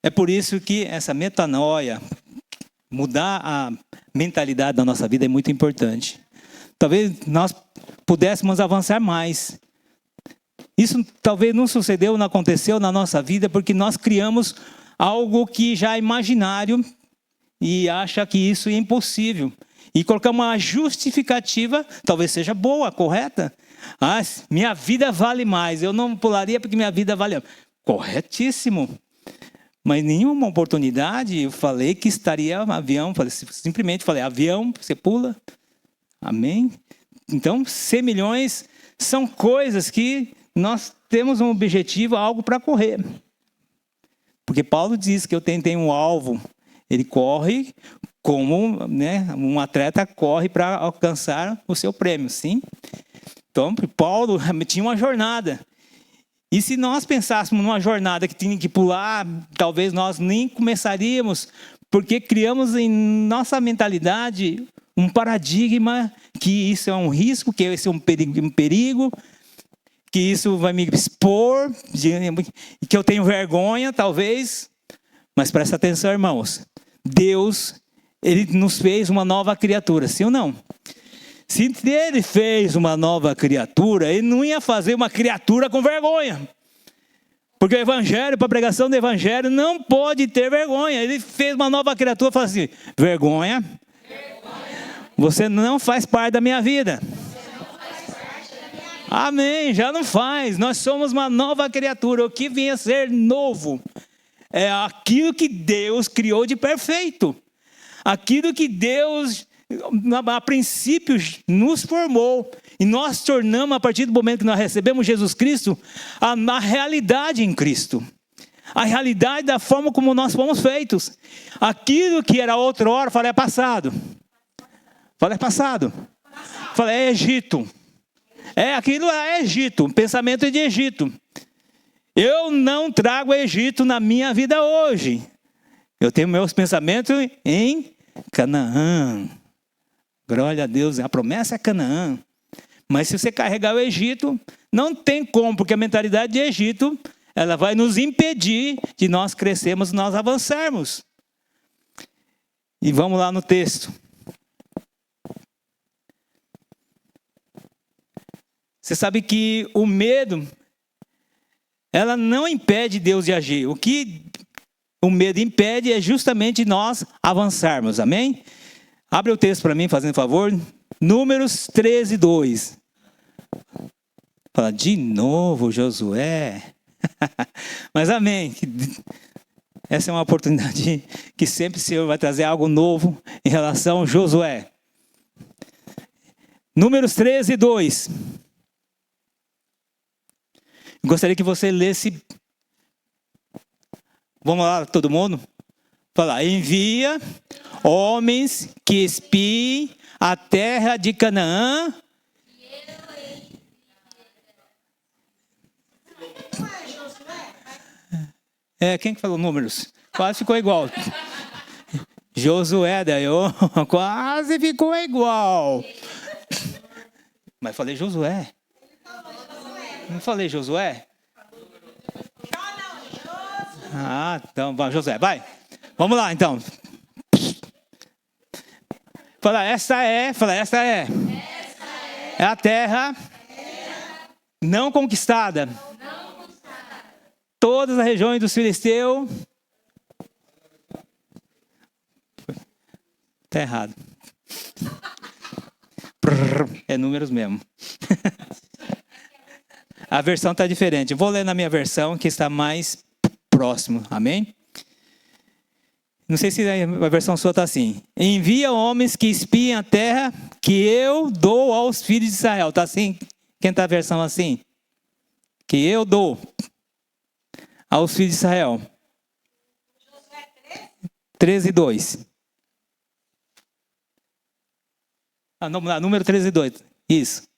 É por isso que essa metanoia, mudar a mentalidade da nossa vida é muito importante. Talvez nós pudéssemos avançar mais. Isso talvez não sucedeu, não aconteceu na nossa vida porque nós criamos algo que já é imaginário e acha que isso é impossível. E colocar uma justificativa, talvez seja boa, correta. Ah, minha vida vale mais, eu não pularia porque minha vida vale mais. Corretíssimo. Mas nenhuma oportunidade eu falei que estaria um avião. Simplesmente falei, avião, você pula. Amém? Então, 100 milhões são coisas que nós temos um objetivo, algo para correr. Porque Paulo diz que eu tenho um alvo. Ele corre como, né, um atleta corre para alcançar o seu prêmio, sim? Então, Paulo tinha uma jornada. E se nós pensássemos numa jornada que tinha que pular, talvez nós nem começaríamos, porque criamos em nossa mentalidade um paradigma que isso é um risco, que isso é um perigo, que isso vai me expor, que eu tenho vergonha, talvez. Mas presta atenção, irmãos. Deus, Ele nos fez uma nova criatura, sim ou não? Se Ele fez uma nova criatura, Ele não ia fazer uma criatura com vergonha. Porque o evangelho, para a pregação do evangelho, não pode ter vergonha. Ele fez uma nova criatura e falou assim, vergonha, você não faz parte da minha vida. Amém, já não faz. Nós somos uma nova criatura. O que vinha a ser novo é aquilo que Deus criou de perfeito. Aquilo que Deus, a princípio, nos formou. E nós tornamos, a partir do momento que nós recebemos Jesus Cristo, a realidade em Cristo. A realidade da forma como nós fomos feitos. Aquilo que era outrora, falei, é passado. Falei, é passado. Falei, é Egito. Aquilo é Egito, pensamento de Egito. Eu não trago Egito na minha vida hoje. Eu tenho meus pensamentos em Canaã. Glória a Deus, a promessa é Canaã. Mas se você carregar o Egito, não tem como, porque a mentalidade de Egito, ela vai nos impedir de nós crescermos, nós avançarmos. E vamos lá no texto. Você sabe que o medo, ela não impede Deus de agir. O que o medo impede é justamente nós avançarmos, amém? Abre o texto para mim, fazendo favor. Números 13, 2. Fala, de novo, Josué. Mas amém. Essa é uma oportunidade que sempre o Senhor vai trazer algo novo em relação a Josué. Números 13, 2. Gostaria que você lesse. Vamos lá, todo mundo? Fala, envia homens que espiem a terra de Canaã. Quem que falou números? Quase ficou igual. Josué, daí quase ficou igual. Mas falei Josué. Não falei Josué? Ah, então, vai, Josué, vai. Vamos lá, então. Fala, essa é. É a terra não conquistada. Todas as regiões dos filisteus. Está errado. É números mesmo. A versão está diferente. Vou ler na minha versão, que está mais próximo. Amém? Não sei se a versão sua está assim. Envia homens que espiem a terra que eu dou aos filhos de Israel. Está assim? Quem está a versão assim? Que eu dou aos filhos de Israel. 13:2. Número 13:2. Isso.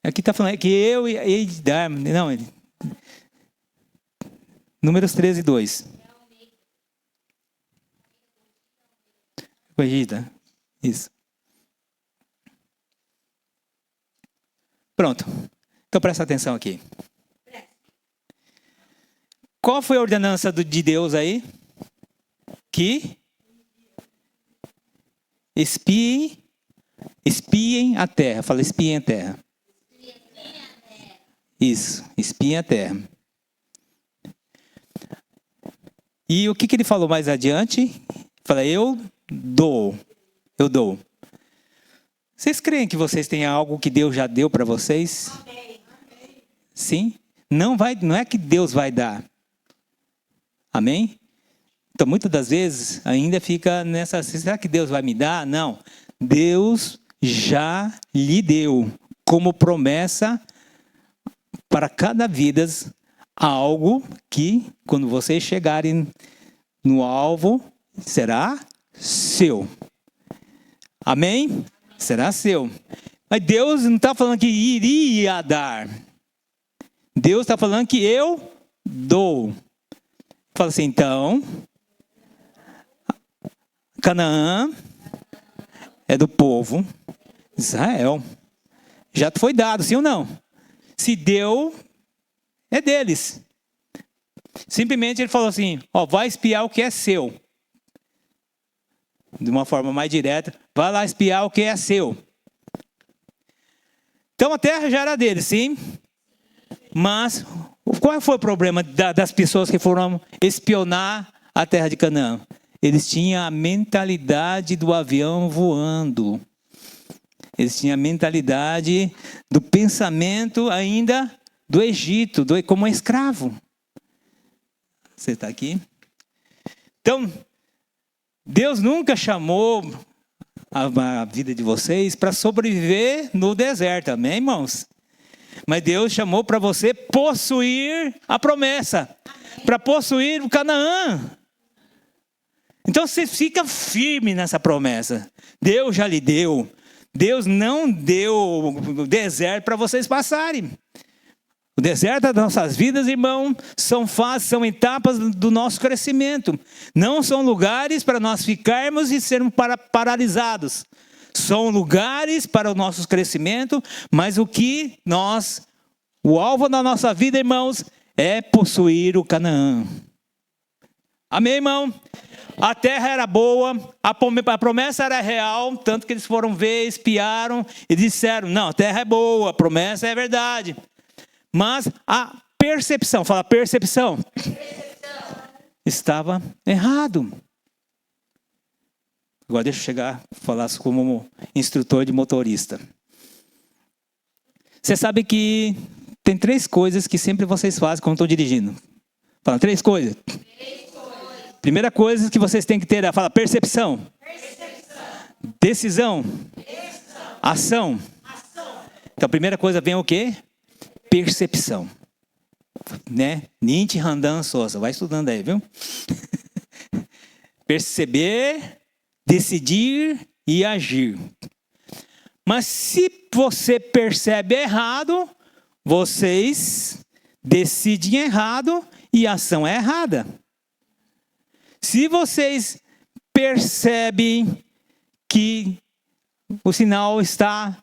Aqui está falando que eu hei de dar. Não, Números 13:2. Corrigida. Isso. Pronto. Então presta atenção aqui. Qual foi a ordenança de Deus aí? Que espiem a terra. Fala, espiem a terra. Isso, espiem a terra. E o que ele falou mais adiante? Fala, eu dou. Vocês creem que vocês têm algo que Deus já deu para vocês? Amém. Sim? Não é que Deus vai dar. Amém? Então, muitas das vezes, ainda fica nessa... Será que Deus vai me dar? Não. Deus já lhe deu como promessa para cada vida algo que, quando vocês chegarem no alvo, será seu. Amém? Será seu. Mas Deus não está falando que iria dar. Deus está falando que eu dou. Fala assim, então, Canaã é do povo de Israel. Já foi dado, sim ou não? Se deu, é deles. Simplesmente ele falou assim, vai espiar o que é seu. De uma forma mais direta, vai lá espiar o que é seu. Então a terra já era deles, sim. Mas qual foi o problema das pessoas que foram espionar a terra de Canaã? Eles tinham a mentalidade do avião voando. Eles tinham a mentalidade do pensamento ainda do Egito, como escravo. Você está aqui? Então, Deus nunca chamou a vida de vocês para sobreviver no deserto, amém, irmãos? Mas Deus chamou para você possuir a promessa, para possuir o Canaã. Então você fica firme nessa promessa. Deus já lhe deu. Deus não deu o deserto para vocês passarem. O deserto das nossas vidas, irmão, são fases, são etapas do nosso crescimento. Não são lugares para nós ficarmos e sermos paralisados. São lugares para o nosso crescimento, mas o alvo da nossa vida, irmãos, é possuir o Canaã. Amém, irmão? A terra era boa, a promessa era real, tanto que eles foram ver, espiaram e disseram, não, a terra é boa, a promessa é verdade. Mas a percepção, fala percepção, estava errado. Agora deixa eu chegar a falar como instrutor de motorista. Você sabe que tem 3 coisas que sempre vocês fazem quando estão dirigindo. Fala 3 coisas. Primeira coisa que vocês têm que ter é, fala percepção. Decisão. Ação. Então a primeira coisa vem o quê? Percepção. Né? Nietzsche Randan Souza. Vai estudando aí, viu? Perceber, decidir e agir. Mas se você percebe errado, vocês decidem errado e a ação é errada. Se vocês percebem que o sinal está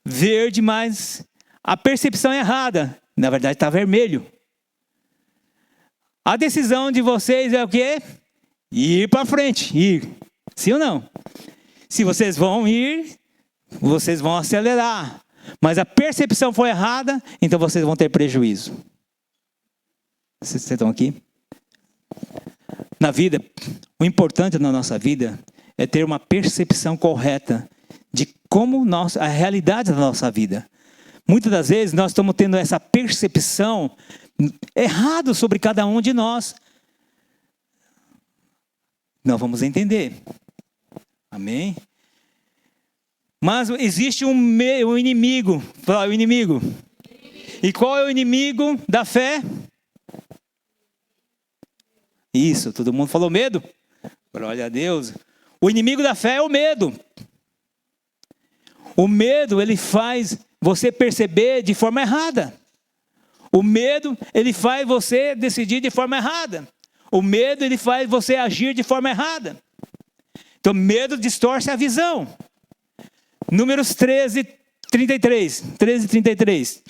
verde, mas a percepção é errada, na verdade está vermelho. A decisão de vocês é o quê? Ir para frente, ir. Sim ou não? Se vocês vão ir, vocês vão acelerar. Mas a percepção foi errada, então vocês vão ter prejuízo. Vocês estão aqui? Na vida, o importante na nossa vida é ter uma percepção correta de como a realidade da nossa vida. Muitas das vezes nós estamos tendo essa percepção errada sobre cada um de nós. Nós vamos entender. Amém? Mas existe um inimigo. Fala, o inimigo. E qual é o inimigo da fé? Isso, todo mundo falou medo? Glória a Deus. O inimigo da fé é o medo. O medo, ele faz você perceber de forma errada. O medo, ele faz você decidir de forma errada. O medo, ele faz você agir de forma errada. Então, medo distorce a visão. Números 13:33. 13:33.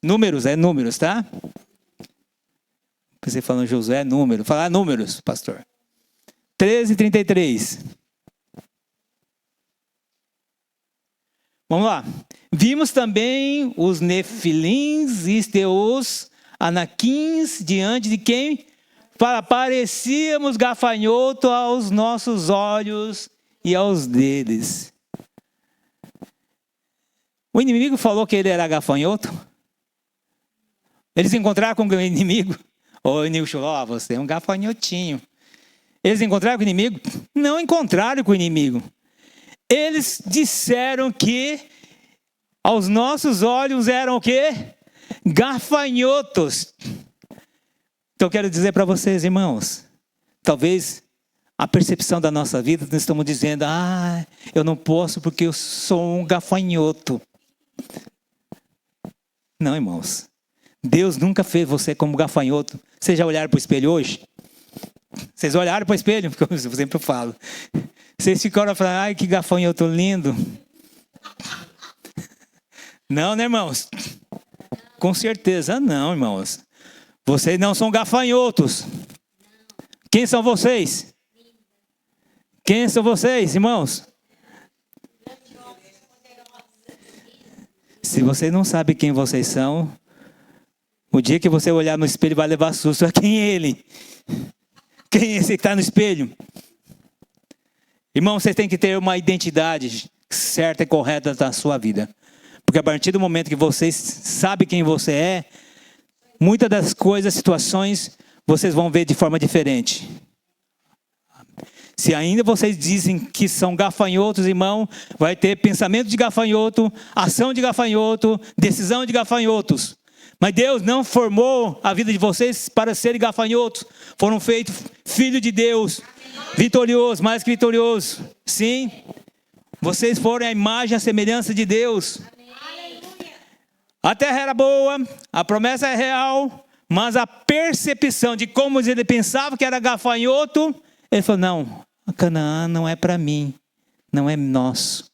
Números, tá? Você falando Josué, número. Falar números, pastor. 13:33. Vamos lá. Vimos também os nefilins e os anaquins diante de quem? Parecíamos gafanhoto aos nossos olhos e aos deles. O inimigo falou que ele era gafanhoto. Eles encontraram com o inimigo. O inimigo falou, você é um gafanhotinho. Eles encontraram com o inimigo? Não encontraram com o inimigo. Eles disseram que aos nossos olhos eram o quê? Gafanhotos. Então eu quero dizer para vocês, irmãos, talvez a percepção da nossa vida, nós estamos dizendo, eu não posso porque eu sou um gafanhoto. Não, irmãos. Deus nunca fez você como gafanhoto. Vocês já olharam para o espelho hoje? Vocês olharam para o espelho? Como eu sempre falo. Vocês ficaram falando, que gafanhoto lindo. Não, né, irmãos? Com certeza não, irmãos. Vocês não são gafanhotos. Quem são vocês? Quem são vocês, irmãos? Se você não sabe quem vocês são, o dia que você olhar no espelho vai levar susto. Quem é ele? Quem é esse que está no espelho? Irmão, vocês têm que ter uma identidade certa e correta da sua vida. Porque a partir do momento que vocês sabem quem você é, muitas das coisas, situações, vocês vão ver de forma diferente. Se ainda vocês dizem que são gafanhotos, irmão, vai ter pensamento de gafanhoto, ação de gafanhoto, decisão de gafanhotos. Mas Deus não formou a vida de vocês para serem gafanhotos. Foram feitos filhos de Deus, vitoriosos, mais que vitoriosos. Sim, vocês foram a imagem e a semelhança de Deus. A terra era boa, a promessa é real, mas a percepção de como ele pensava que era gafanhoto, ele falou, não, a Canaã não é para mim, não é nosso.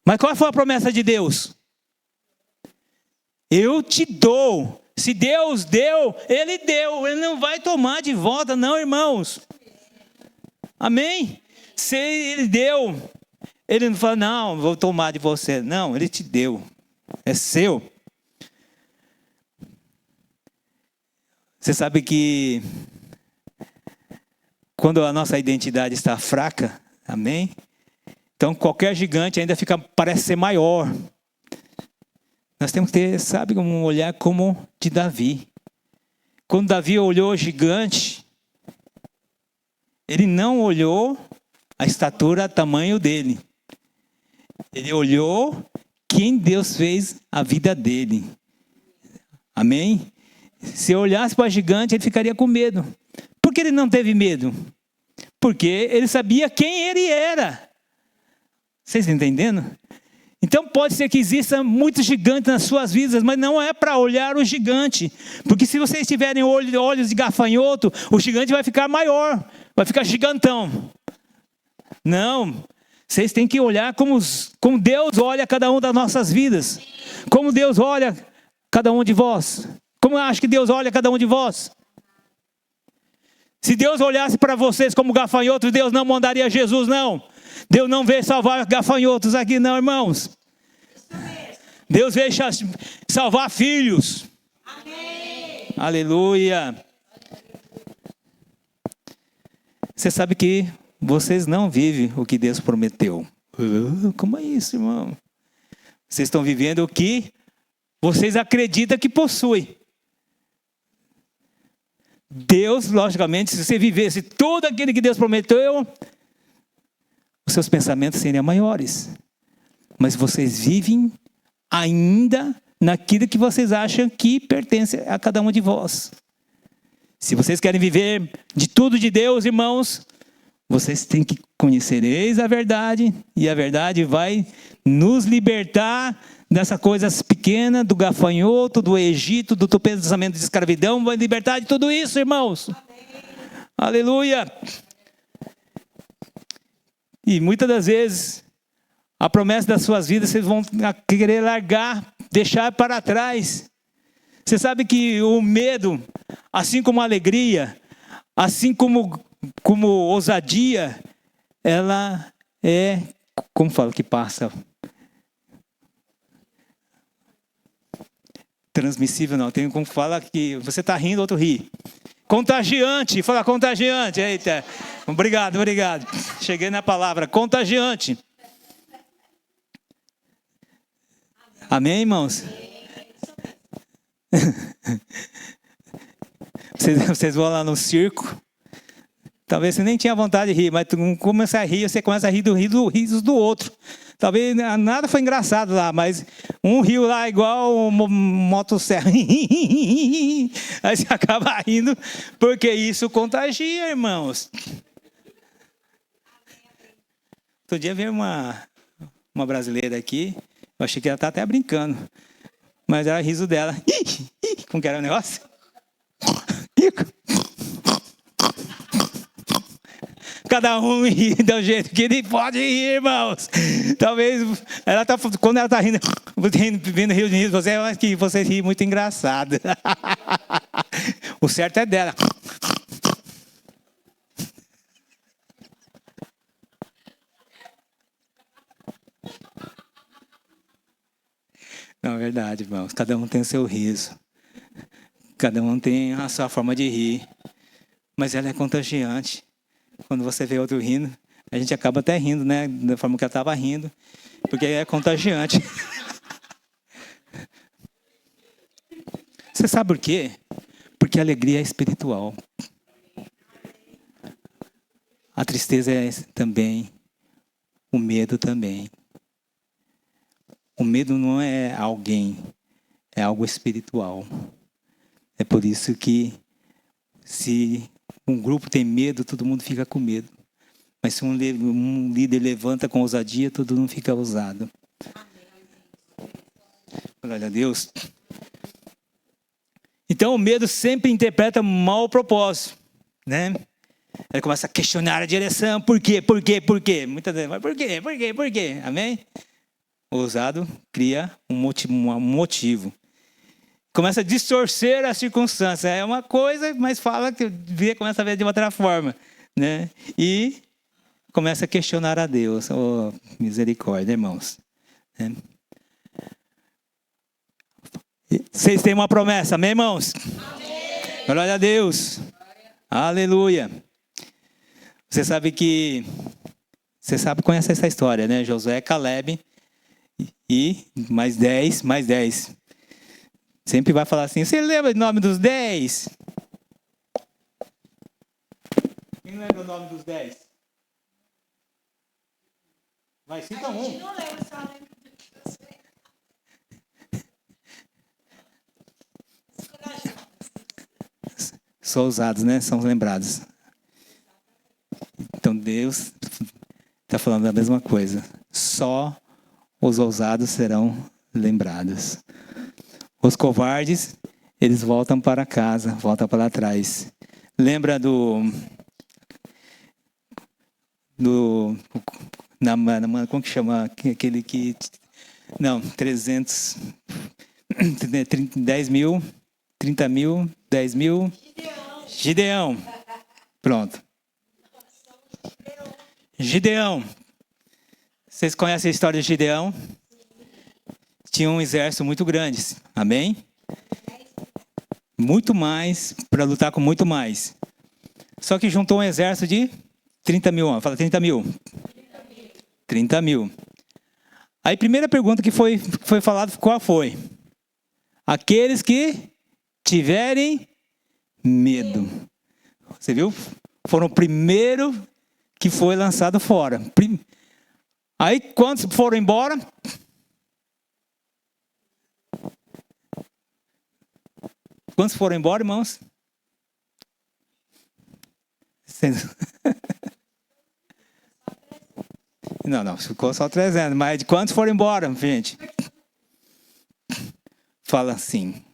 Mas qual foi a promessa de Deus? Eu te dou. Se Deus deu, Ele não vai tomar de volta, não, irmãos. Amém? Se Ele deu, Ele não fala, não, vou tomar de você. Não, Ele te deu. É seu. Você sabe que quando a nossa identidade está fraca, amém? Então qualquer gigante ainda parece ser maior. Nós temos que ter, sabe, um olhar como de Davi. Quando Davi olhou o gigante, ele não olhou a estatura, o tamanho dele. Ele olhou quem Deus fez a vida dele. Amém? Se eu olhasse para o gigante, ele ficaria com medo. Por que ele não teve medo? Porque ele sabia quem ele era. Vocês estão entendendo? Então pode ser que exista muitos gigantes nas suas vidas, mas não é para olhar o gigante. Porque se vocês tiverem olhos de gafanhoto, o gigante vai ficar maior, vai ficar gigantão. Não, vocês têm que olhar como Deus olha cada um das nossas vidas. Como Deus olha cada um de vós. Como eu acho que Deus olha cada um de vós. Se Deus olhasse para vocês como gafanhotos, Deus não mandaria Jesus, não. Deus não veio salvar gafanhotos aqui, não, irmãos. Deus veio salvar filhos. Amém. Aleluia. Você sabe que vocês não vivem o que Deus prometeu. Como é isso, irmão? Vocês estão vivendo o que vocês acreditam que possuem. Deus, logicamente, se você vivesse tudo aquilo que Deus prometeu, os seus pensamentos seriam maiores. Mas vocês vivem ainda naquilo que vocês acham que pertence a cada um de vós. Se vocês querem viver de tudo de Deus, irmãos, vocês têm que conhecereis a verdade, e a verdade vai nos libertar dessas coisas pequenas, do gafanhoto, do Egito, do pensamento de escravidão, vai libertar de tudo isso, irmãos. Amém. Aleluia. E muitas das vezes, a promessa das suas vidas, vocês vão querer largar, deixar para trás. Você sabe que o medo, assim como a alegria, assim como ousadia, ela é, como fala que passa? Transmissível não, tem como fala que você está rindo, outro ri. Contagiante, fala contagiante, eita. Obrigado. Cheguei na palavra, contagiante. Amém, irmãos? Vocês vão lá no circo, talvez você nem tinha vontade de rir, mas tu começa a rir, você começa a rir do riso do outro. Talvez nada foi engraçado lá, mas um riu lá igual motosserra. Aí você acaba rindo, porque isso contagia, irmãos. Outro dia veio uma brasileira aqui, eu achei que ela estava até brincando, mas era riso dela. Como que era o negócio? Cada um ri do jeito que ele pode rir, irmãos. Talvez, quando ela está rindo, vindo rio de riso, você acha que você ri muito engraçado. O certo é dela. Não, é verdade, irmãos. Cada um tem o seu riso. Cada um tem a sua forma de rir. Mas ela é contagiante. Quando você vê outro rindo, a gente acaba até rindo, né? Da forma que ela estava rindo. Porque é contagiante. Você sabe por quê? Porque a alegria é espiritual. A tristeza é também. O medo também. O medo não é alguém. É algo espiritual. É por isso que se um grupo tem medo, todo mundo fica com medo. Mas se um líder levanta com ousadia, todo mundo fica ousado. Glória a Deus. Então o medo sempre interpreta mal o propósito, né? Ele começa a questionar a direção. Por quê? Muitas vezes, mas por quê? Amém? O ousado cria um motivo. Começa a distorcer a circunstância. É uma coisa, mas fala que começa a ver de outra forma, né? E começa a questionar a Deus. Oh, misericórdia, irmãos. Vocês têm uma promessa, amém, irmãos? Amém. Glória a Deus. Aleluia. Você sabe, conhece essa história, né? Josué, Caleb e mais 10. Sempre vai falar assim, você lembra o nome dos 10? Quem lembra o nome dos 10? Vai, cita um. A gente não lembra, só lembra de você. São ousados, né? São lembrados. Então Deus está falando a mesma coisa. Só os ousados serão lembrados. Os covardes, eles voltam para casa, voltam para trás. Lembra como que chama aquele que... Não, 300... 10 mil, 30 mil, 10 mil... Gideão. Pronto. Gideão. Vocês conhecem a história de Gideão? Tinha um exército muito grande. Amém? Muito mais, para lutar com muito mais. Só que juntou um exército de 30 mil. Fala 30 mil. 30 mil. Aí a primeira pergunta que foi falada, qual foi? Aqueles que tiverem medo. Você viu? Foram o primeiro que foi lançado fora. Aí quantos foram embora? Quantos foram embora, irmãos? Não, ficou só 300. Mas de quantos foram embora, gente? Fala assim.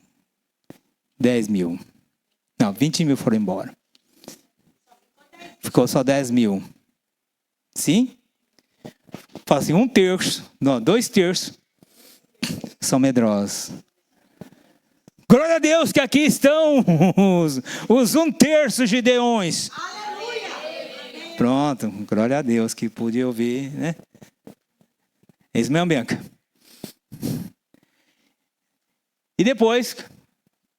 10 mil. Não, 20 mil foram embora. Ficou só 10 mil. Sim? Fala assim, 1/3. Não, 2/3 são medrosos. Glória a Deus que aqui estão os 1/3 gideões. Aleluia! Pronto, glória a Deus que pude ouvir, né? É isso mesmo, Bianca. E depois,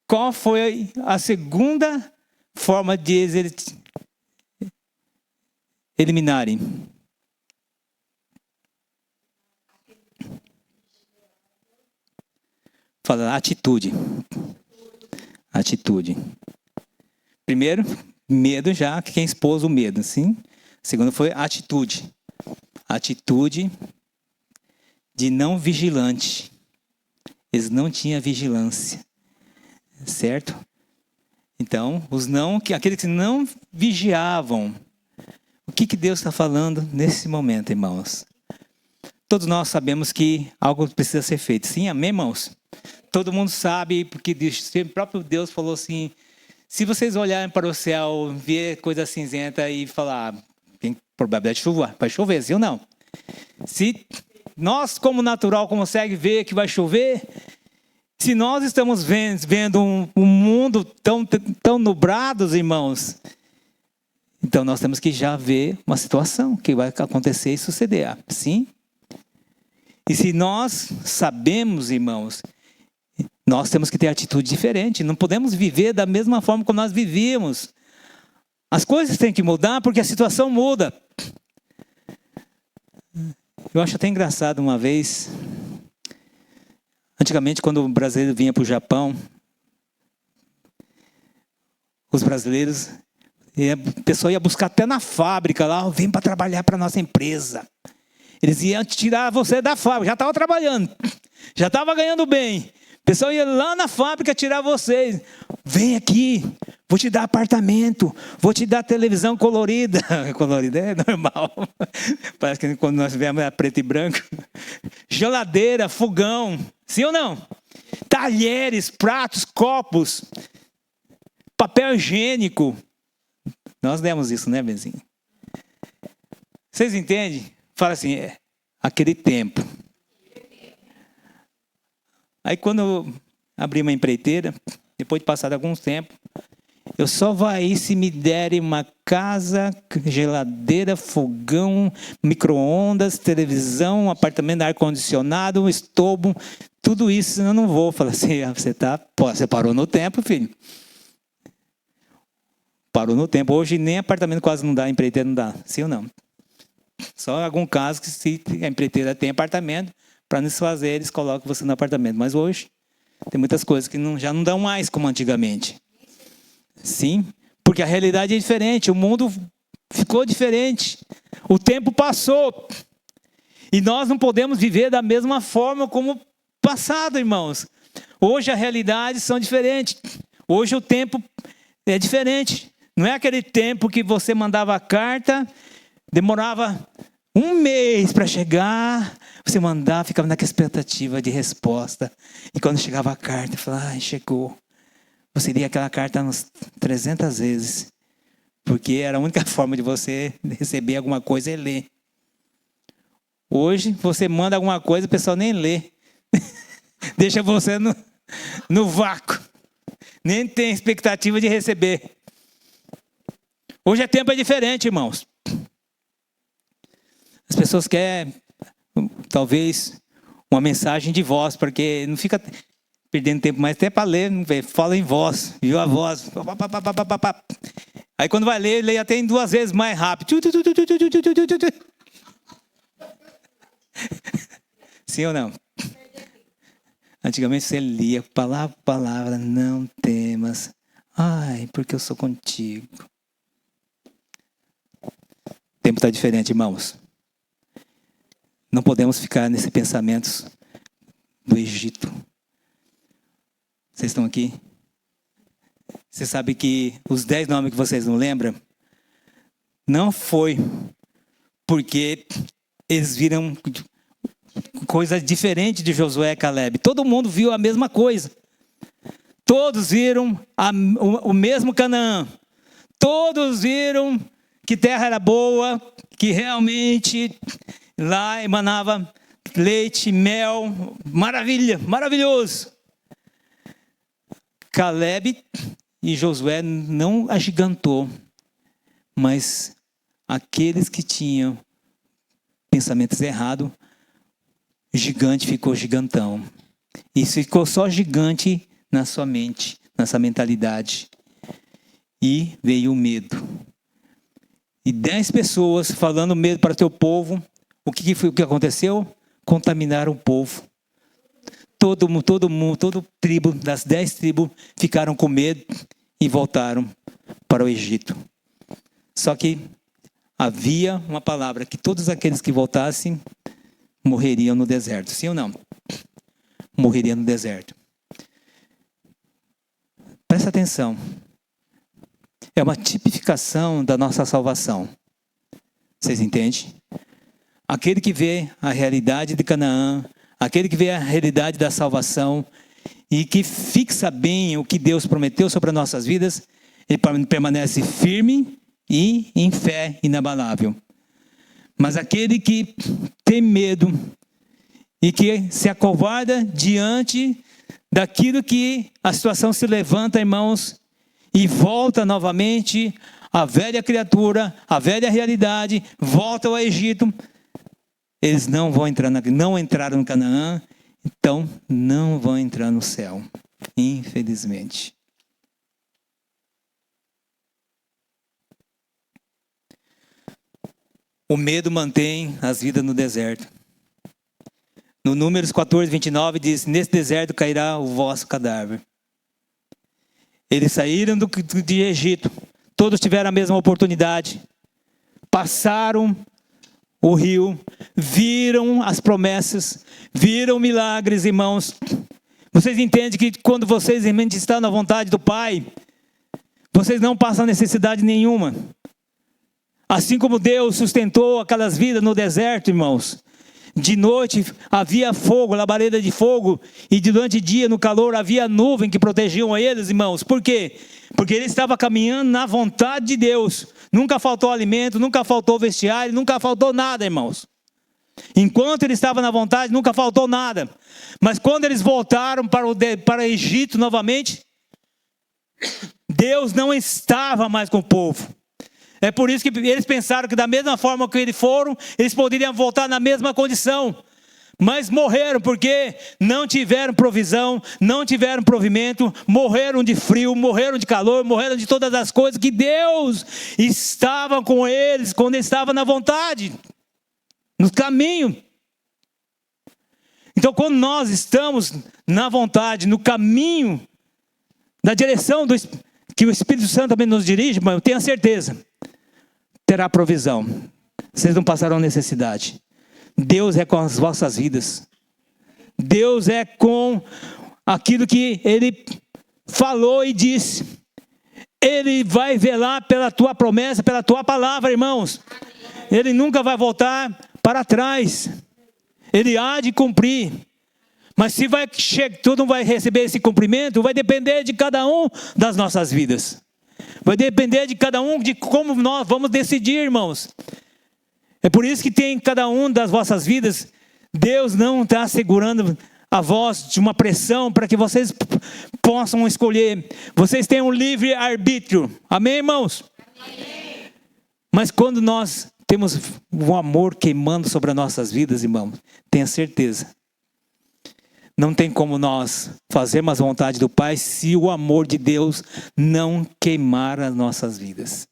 qual foi a segunda forma de eles eliminarem? Fala, atitude. Atitude. Primeiro, medo já, quem expôs o medo, sim? Segundo foi atitude. Atitude de não vigilante. Eles não tinham vigilância. Certo? Então, aqueles que não vigiavam. O que Deus está falando nesse momento, irmãos? Todos nós sabemos que algo precisa ser feito. Sim, amém, irmãos? Todo mundo sabe, porque o próprio Deus falou assim, se vocês olharem para o céu, ver coisa cinzenta e falar, tem probabilidade de chuva, vai chover, sim ou não? Se nós, como natural, conseguimos ver que vai chover, se nós estamos vendo um mundo tão nublado, irmãos, então nós temos que já ver uma situação que vai acontecer e suceder, sim? E se nós sabemos, irmãos, nós temos que ter atitude diferente. Não podemos viver da mesma forma como nós vivíamos. As coisas têm que mudar porque a situação muda. Eu acho até engraçado uma vez. Antigamente, quando o brasileiro vinha para o Japão, os brasileiros, a pessoa ia buscar até na fábrica lá, vem para trabalhar para a nossa empresa. Eles iam tirar você da fábrica, já estava trabalhando, já estava ganhando bem. O pessoal ia lá na fábrica tirar vocês. Vem aqui, vou te dar apartamento, vou te dar televisão colorida. Colorida é normal. Parece que quando nós viemos era preto e branco. Geladeira, fogão. Sim ou não? Talheres, pratos, copos. Papel higiênico. Nós demos isso, né, Benzinho? Vocês entendem? Fala assim, aquele tempo. Aí quando eu abri uma empreiteira, depois de passar alguns tempos, eu só vou aí se me derem uma casa, geladeira, fogão, micro-ondas, televisão, apartamento, ar-condicionado, um estobo, tudo isso eu não vou. Falar assim, você parou no tempo, filho. Parou no tempo. Hoje nem apartamento quase não dá, empreiteira não dá. Sim ou não? Só em algum caso que se a empreiteira tem apartamento, para nos fazer, eles colocam você no apartamento. Mas hoje, tem muitas coisas que já não dão mais como antigamente. Sim, porque a realidade é diferente. O mundo ficou diferente. O tempo passou. E nós não podemos viver da mesma forma como passado, irmãos. Hoje as realidades são diferentes. Hoje o tempo é diferente. Não é aquele tempo que você mandava a carta, demorava um mês para chegar, você mandava, ficava naquela expectativa de resposta. E quando chegava a carta, falava, chegou. Você lia aquela carta umas 300 vezes. Porque era a única forma de você receber alguma coisa e ler. Hoje, você manda alguma coisa, o pessoal nem lê. Deixa você no vácuo. Nem tem expectativa de receber. Hoje o tempo é diferente, irmãos. As pessoas querem, talvez, uma mensagem de voz, porque não fica perdendo tempo mais até para ler, fala em voz, viu a voz. Aí quando vai ler, lê até em 2 vezes mais rápido. Sim ou não? Antigamente você lia palavra por palavra, não temas. Ai, porque eu sou contigo. O tempo está diferente, irmãos. Não podemos ficar nesses pensamentos do Egito. Vocês estão aqui? Você sabe que os 10 nomes que vocês não lembram, não foi porque eles viram coisa diferente de Josué e Caleb. Todo mundo viu a mesma coisa. Todos viram o mesmo Canaã. Todos viram que terra era boa, que realmente lá emanava leite, mel, maravilha, maravilhoso. Caleb e Josué não agigantou, mas aqueles que tinham pensamentos errados, gigante ficou gigantão. Isso ficou só gigante na sua mente, na sua mentalidade. E veio o medo. E 10 pessoas falando medo para o teu povo. O que aconteceu? Contaminaram o povo. Todo tribo, das 10 tribos, ficaram com medo e voltaram para o Egito. Só que havia uma palavra, que todos aqueles que voltassem morreriam no deserto. Sim ou não? Morreriam no deserto. Presta atenção. É uma tipificação da nossa salvação. Vocês entendem? Aquele que vê a realidade de Canaã, aquele que vê a realidade da salvação e que fixa bem o que Deus prometeu sobre as nossas vidas, ele permanece firme e em fé inabalável. Mas aquele que tem medo e que se acovarda diante daquilo que a situação se levanta, irmãos, e volta novamente a velha criatura, a velha realidade, volta ao Egito, eles não vão entrar não entraram no Canaã, então não vão entrar no céu, infelizmente. O medo mantém as vidas no deserto. No Números 14, 29 diz: nesse deserto cairá o vosso cadáver. Eles saíram de Egito, todos tiveram a mesma oportunidade, passaram o rio, viram as promessas, viram milagres, irmãos. Vocês entendem que quando vocês realmente estão na vontade do Pai, vocês não passam necessidade nenhuma. Assim como Deus sustentou aquelas vidas no deserto, irmãos. De noite havia fogo, labareda de fogo, e durante o dia, no calor, havia nuvem que protegiam eles, irmãos. Por quê? Porque eles estavam caminhando na vontade de Deus. Nunca faltou alimento, nunca faltou vestiário, nunca faltou nada, irmãos. Enquanto eles estavam na vontade, nunca faltou nada. Mas quando eles voltaram para o Egito novamente, Deus não estava mais com o povo. É por isso que eles pensaram que da mesma forma que eles foram, eles poderiam voltar na mesma condição. Mas morreram porque não tiveram provisão, não tiveram provimento, morreram de frio, morreram de calor, morreram de todas as coisas que Deus estava com eles quando eles estavam na vontade, no caminho. Então quando nós estamos na vontade, no caminho, na direção que o Espírito Santo também nos dirige, eu tenho a certeza, terá provisão. Vocês não passarão necessidade. Deus é com as vossas vidas. Deus é com aquilo que Ele falou e disse. Ele vai velar pela tua promessa, pela tua palavra, irmãos. Ele nunca vai voltar para trás. Ele há de cumprir. Mas se todo vai receber esse cumprimento, vai depender de cada um das nossas vidas. Vai depender de cada um, de como nós vamos decidir, irmãos. É por isso que tem cada um das vossas vidas, Deus não está segurando a voz de uma pressão para que vocês possam escolher. Vocês têm um livre arbítrio. Amém, irmãos? Amém. Mas quando nós temos o amor queimando sobre as nossas vidas, irmãos, tenha certeza. Não tem como nós fazermos a vontade do Pai se o amor de Deus não queimar as nossas vidas.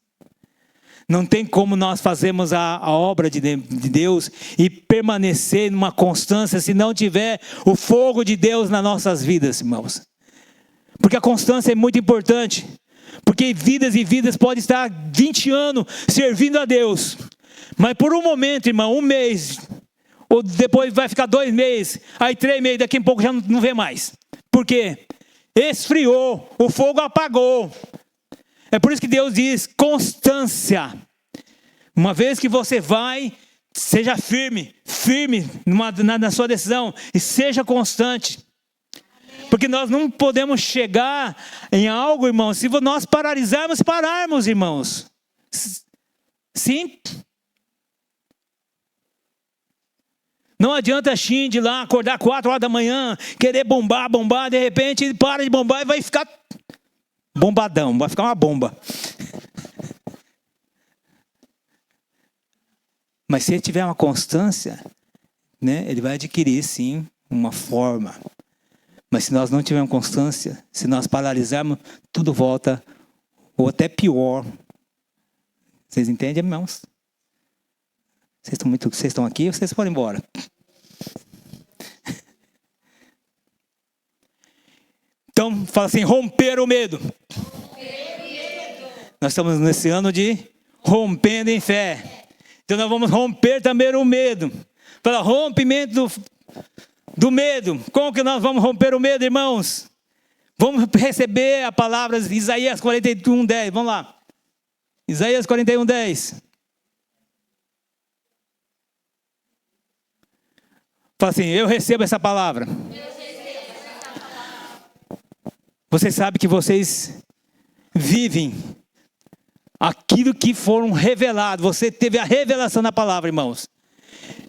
Não tem como nós fazermos a obra de Deus e permanecer numa constância se não tiver o fogo de Deus nas nossas vidas, irmãos. Porque a constância é muito importante. Porque vidas e vidas podem estar 20 anos servindo a Deus. Mas por um momento, irmão, 1 mês, ou depois vai ficar 2 meses, aí 3 meses, daqui a pouco já não vê mais. Por quê? Esfriou, o fogo apagou. É por isso que Deus diz constância. Uma vez que você vai, seja firme na sua decisão e seja constante. Porque nós não podemos chegar em algo, irmãos, se nós pararmos, irmãos. Sim. Não adianta de lá acordar 4 horas da manhã, querer bombar, de repente ele para de bombar e vai ficar bombadão, vai ficar uma bomba. Mas se ele tiver uma constância, né, ele vai adquirir sim uma forma. Mas se nós não tivermos constância, se nós paralisarmos, tudo volta, ou até pior. Vocês entendem, irmãos? Vocês estão aqui ou vocês podem ir embora? Então, fala assim, romper o medo. Nós estamos nesse ano de rompendo em fé. Então nós vamos romper também o medo. Fala, rompimento do medo. Como que nós vamos romper o medo, irmãos? Vamos receber a palavra de Isaías 41:10. Vamos lá. Isaías 41:10. Fala assim, eu recebo essa palavra. Vocês sabem que vocês vivem aquilo que foram revelados. Você teve a revelação da palavra, irmãos.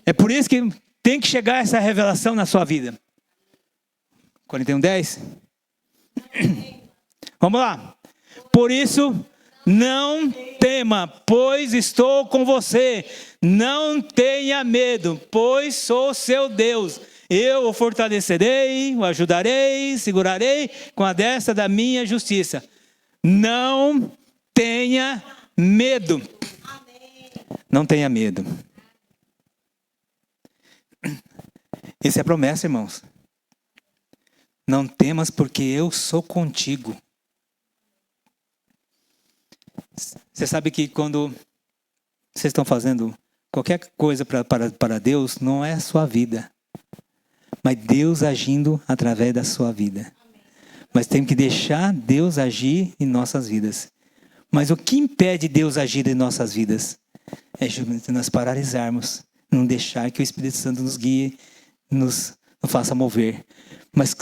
É por isso que tem que chegar essa revelação na sua vida. 41:10. Vamos lá. Por isso, não tema, pois estou com você. Não tenha medo, pois sou seu Deus. Eu o fortalecerei, o ajudarei, segurarei com a destra da minha justiça. Não tenha medo. Não tenha medo. Essa é a promessa, irmãos. Não temas, porque eu sou contigo. Você sabe que quando vocês estão fazendo qualquer coisa para Deus, não é a sua vida, mas Deus agindo através da sua vida. Mas tem que deixar Deus agir em nossas vidas. Mas o que impede Deus agir em nossas vidas? É justamente nós paralisarmos, não deixar que o Espírito Santo nos guie, nos faça mover. Mas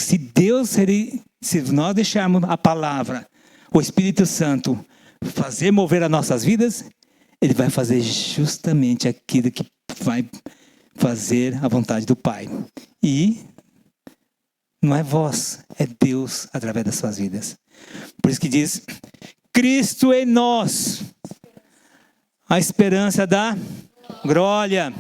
se nós deixarmos a palavra, o Espírito Santo fazer mover as nossas vidas, ele vai fazer justamente aquilo que vai fazer a vontade do Pai. E não é vós, é Deus através das suas vidas. Por isso que diz, Cristo em nós, a esperança da glória.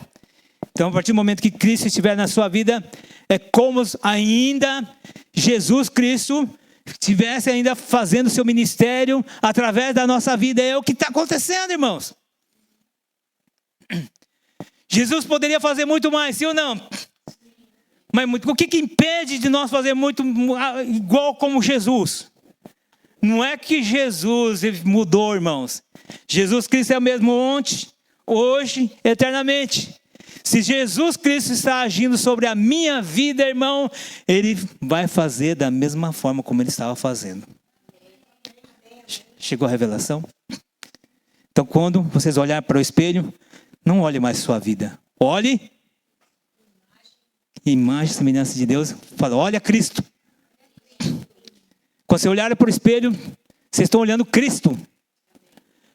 Então, a partir do momento que Cristo estiver na sua vida, é como ainda Jesus Cristo estivesse ainda fazendo seu ministério através da nossa vida. É o que está acontecendo, irmãos. Jesus poderia fazer muito mais, sim ou não? Mas o que impede de nós fazer muito igual como Jesus? Não é que Jesus mudou, irmãos. Jesus Cristo é o mesmo ontem, hoje, eternamente. Se Jesus Cristo está agindo sobre a minha vida, irmão, Ele vai fazer da mesma forma como Ele estava fazendo. Chegou a revelação? Então, quando vocês olharem para o espelho, não olhe mais sua vida. Olhe, imagem e semelhança de Deus. Fala, olha Cristo. Quando você olhar para o espelho, vocês estão olhando Cristo.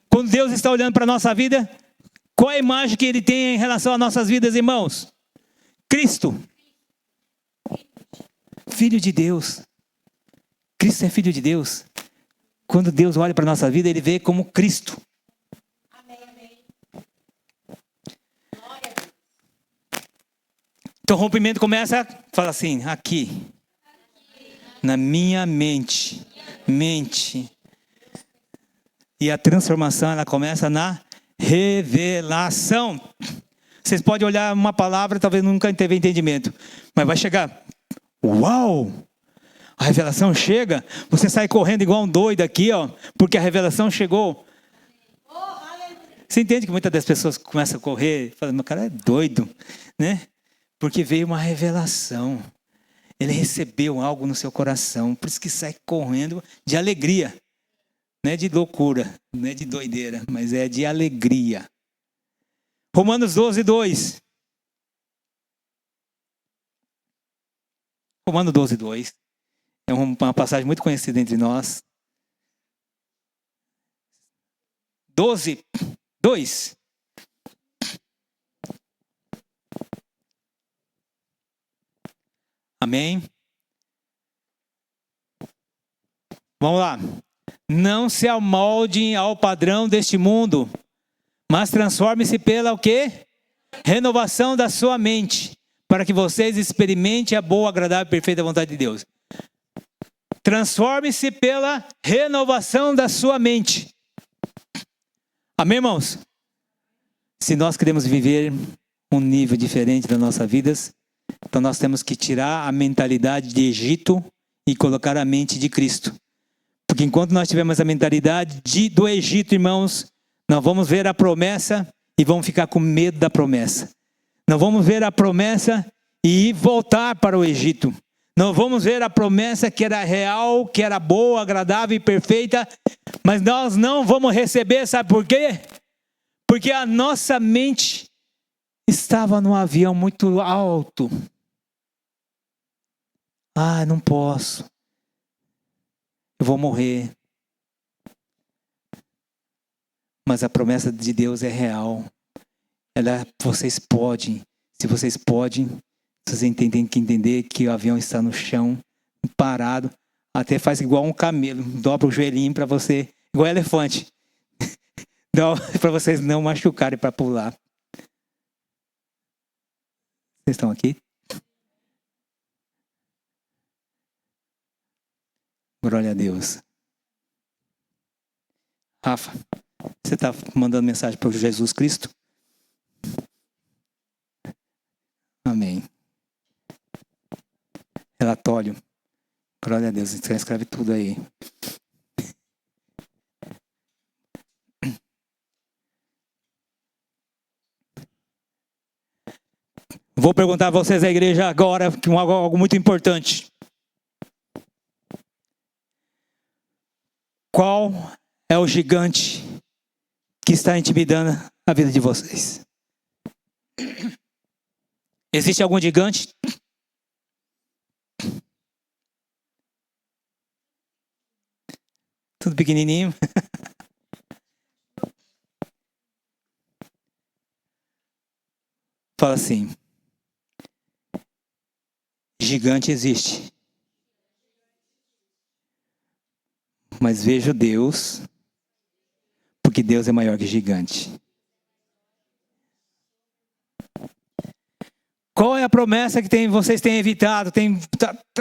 Quando Deus está olhando para a nossa vida, qual é a imagem que Ele tem em relação às nossas vidas, irmãos? Cristo. Filho de Deus. Cristo é filho de Deus. Quando Deus olha para a nossa vida, Ele vê como Cristo. Então o rompimento começa, fala assim, aqui. Na minha mente. E a transformação, ela começa na Revelação. Vocês podem olhar uma palavra, talvez nunca teve entendimento, mas vai chegar. Uau! A revelação chega, você sai correndo igual um doido aqui, ó, porque a revelação chegou. Você entende que muitas das pessoas começam a correr, falando, meu cara é doido, né? Porque veio uma revelação. Ele recebeu algo no seu coração, por isso que sai correndo de alegria. Não é de loucura, não é de doideira, mas é de alegria. Romanos 12, 2. Romanos 12, 2. É uma passagem muito conhecida entre nós. 12, 2. Amém? Vamos lá. Não se amoldem ao padrão deste mundo, mas transforme-se pela o quê? Renovação da sua mente, para que vocês experimentem a boa, agradável e perfeita vontade de Deus. Transforme-se pela renovação da sua mente. Amém, irmãos? Se nós queremos viver um nível diferente das nossas vidas, então nós temos que tirar a mentalidade de Egito e colocar a mente de Cristo. Porque enquanto nós tivermos a mentalidade do Egito, irmãos, nós vamos ver a promessa e vamos ficar com medo da promessa. Nós vamos ver a promessa e voltar para o Egito. Nós vamos ver a promessa que era real, que era boa, agradável e perfeita, mas nós não vamos receber, sabe por quê? Porque a nossa mente estava num avião muito alto. Ah, não posso. Eu vou morrer. Mas a promessa de Deus é real. Vocês podem. Se vocês podem, vocês têm que entender que o avião está no chão, parado. Até faz igual um camelo. Dobra o joelhinho para você, igual elefante. Para vocês não machucarem para pular. Vocês estão aqui? Glória a Deus. Rafa, você está mandando mensagem para o Jesus Cristo? Amém. Relatório. Glória a Deus. Você escreve tudo aí. Vou perguntar a vocês, a igreja, agora, algo muito importante. Qual é o gigante que está intimidando a vida de vocês? Existe algum gigante? Tudo pequenininho? Fala assim. Gigante existe. Mas vejo Deus, porque Deus é maior que gigante. Qual é a promessa que vocês têm evitado?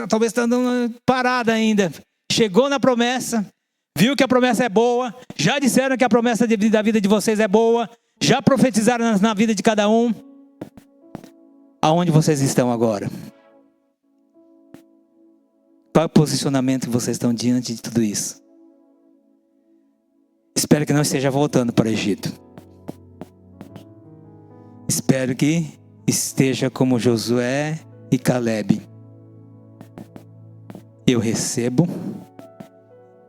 Talvez está andando parada ainda. Chegou na promessa, viu que a promessa é boa, já disseram que a promessa da vida de vocês é boa, já profetizaram na vida de cada um. Aonde vocês estão agora? Qual é o posicionamento que vocês estão diante de tudo isso? Espero que não esteja voltando para o Egito. Espero que esteja como Josué e Caleb. Eu recebo.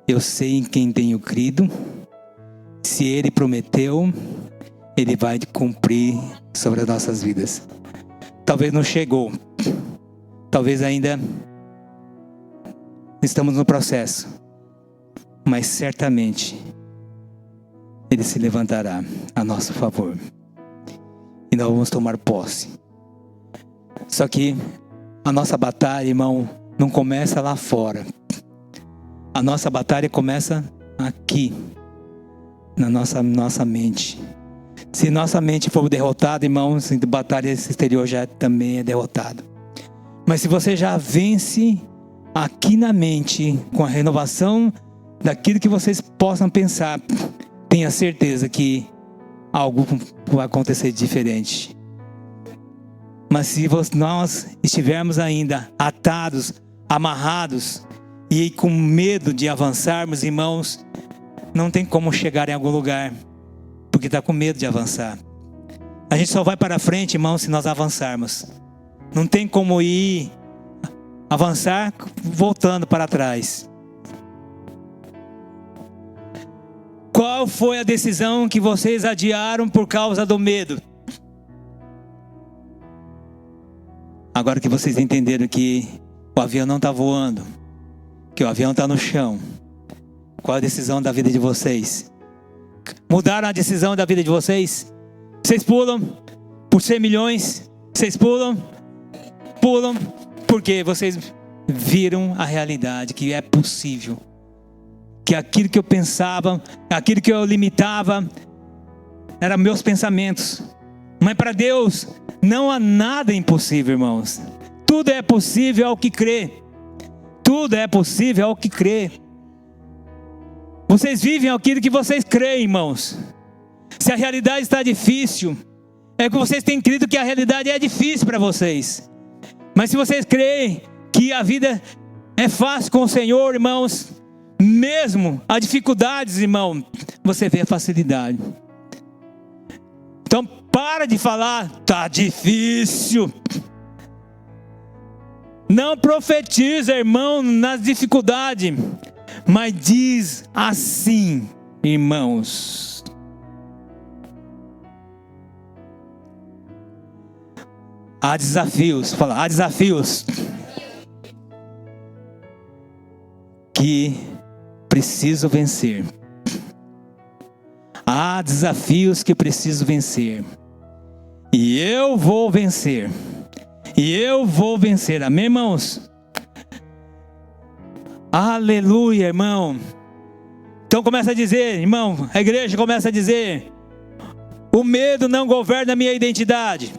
Eu sei em quem tenho crido. Se Ele prometeu, Ele vai cumprir sobre as nossas vidas. Talvez não chegou. Talvez ainda estamos no processo. Mas certamente Ele se levantará a nosso favor. E nós vamos tomar posse. Só que a nossa batalha, irmão, não começa lá fora. A nossa batalha começa aqui, na nossa mente. Se nossa mente for derrotada, irmão, a batalha exterior já também é derrotada. Mas se você já vence aqui na mente, com a renovação daquilo que vocês possam pensar, tenha certeza que algo vai acontecer diferente. Mas se nós estivermos ainda atados, amarrados e com medo de avançarmos, irmãos, não tem como chegar em algum lugar, porque está com medo de avançar. A gente só vai para frente, irmãos, se nós avançarmos. Não tem como avançar voltando para trás. Qual foi a decisão que vocês adiaram por causa do medo? Agora que vocês entenderam que o avião não está voando, que o avião está no chão, qual a decisão da vida de vocês? Mudaram a decisão da vida de vocês? Vocês pulam por 100 milhões? Vocês pulam porque vocês viram a realidade, que é possível. Que aquilo que eu pensava, aquilo que eu limitava, eram meus pensamentos. Mas para Deus não há nada impossível, irmãos. Tudo é possível ao que crê. Tudo é possível ao que crê. Vocês vivem aquilo que vocês creem, irmãos. Se a realidade está difícil, é que vocês têm crido que a realidade é difícil para vocês. Mas se vocês creem que a vida é fácil com o Senhor, irmãos, mesmo as dificuldades, irmão, você vê a facilidade. Então para de falar, tá difícil. Não profetiza, irmão, nas dificuldades, mas diz assim, irmãos. Há desafios, fala, há desafios que preciso vencer. Há desafios que preciso vencer. E eu vou vencer. E eu vou vencer. Amém, irmãos? Aleluia, irmão. Então começa a dizer, irmão, a igreja começa a dizer: o medo não governa a minha identidade.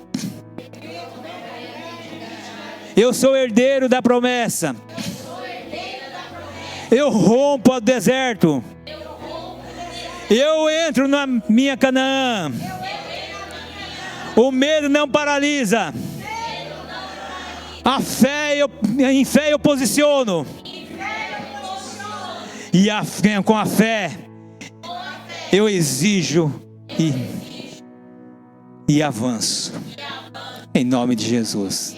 Eu sou herdeiro da promessa. Eu rompo o deserto. Eu entro na minha Canaã. O medo não paralisa. Em fé eu posiciono. E com a fé eu exijo e avanço. Em nome de Jesus.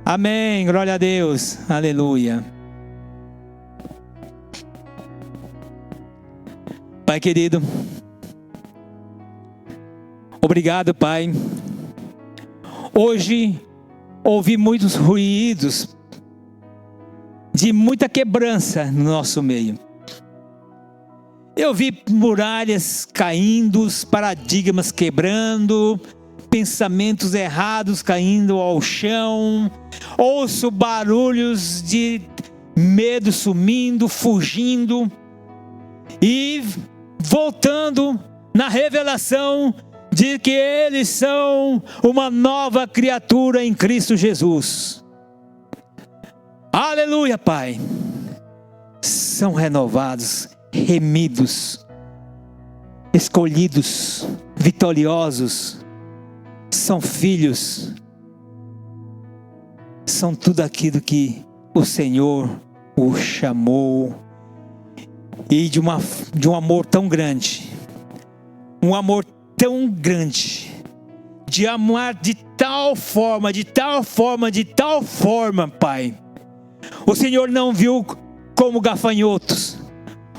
Amém, glória a Deus, aleluia. Pai querido, obrigado, Pai. Hoje ouvi muitos ruídos de muita quebrança no nosso meio. Eu vi muralhas caindo, paradigmas quebrando, pensamentos errados caindo ao chão. Ouço barulhos de medo sumindo, fugindo e voltando na revelação de que eles são uma nova criatura em Cristo Jesus. Aleluia, Pai. São renovados, remidos, escolhidos, vitoriosos. São filhos. São tudo aquilo que o Senhor o chamou. E de um amor tão grande. Um amor tão grande. De amar de tal forma, Pai. O Senhor não viu como gafanhotos.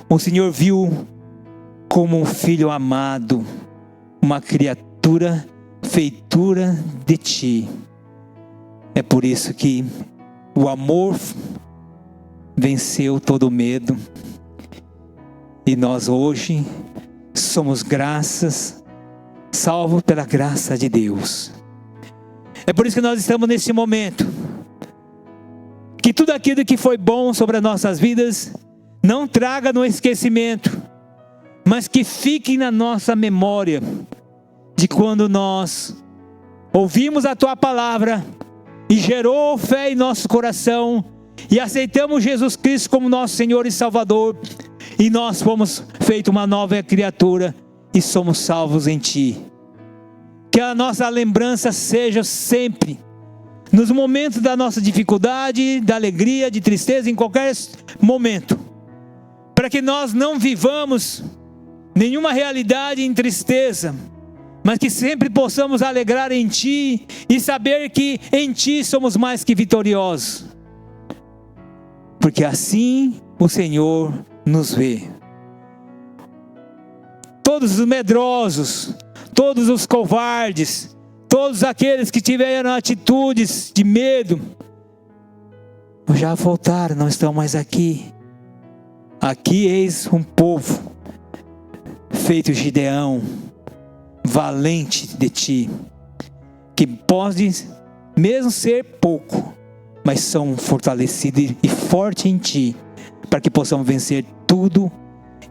O Senhor viu como um filho amado. Uma criatura feitura de Ti. É por isso que o amor venceu todo o medo. E nós hoje somos salvos pela graça de Deus. É por isso que nós estamos nesse momento. Que tudo aquilo que foi bom sobre as nossas vidas não traga no esquecimento, mas que fique na nossa memória de quando nós ouvimos a Tua palavra e gerou fé em nosso coração e aceitamos Jesus Cristo como nosso Senhor e Salvador, e nós fomos feitos uma nova criatura e somos salvos em Ti. Que a nossa lembrança seja sempre, nos momentos da nossa dificuldade, da alegria, de tristeza, em qualquer momento, para que nós não vivamos nenhuma realidade em tristeza, mas que sempre possamos alegrar em Ti e saber que em Ti somos mais que vitoriosos, porque assim o Senhor nos vê. Todos os medrosos, todos os covardes, todos aqueles que tiveram atitudes de medo, já voltaram, não estão mais aqui. Aqui eis um povo feito Gideão, valente de Ti, que pode mesmo ser pouco, mas são fortalecidos e fortes em Ti, para que possamos vencer tudo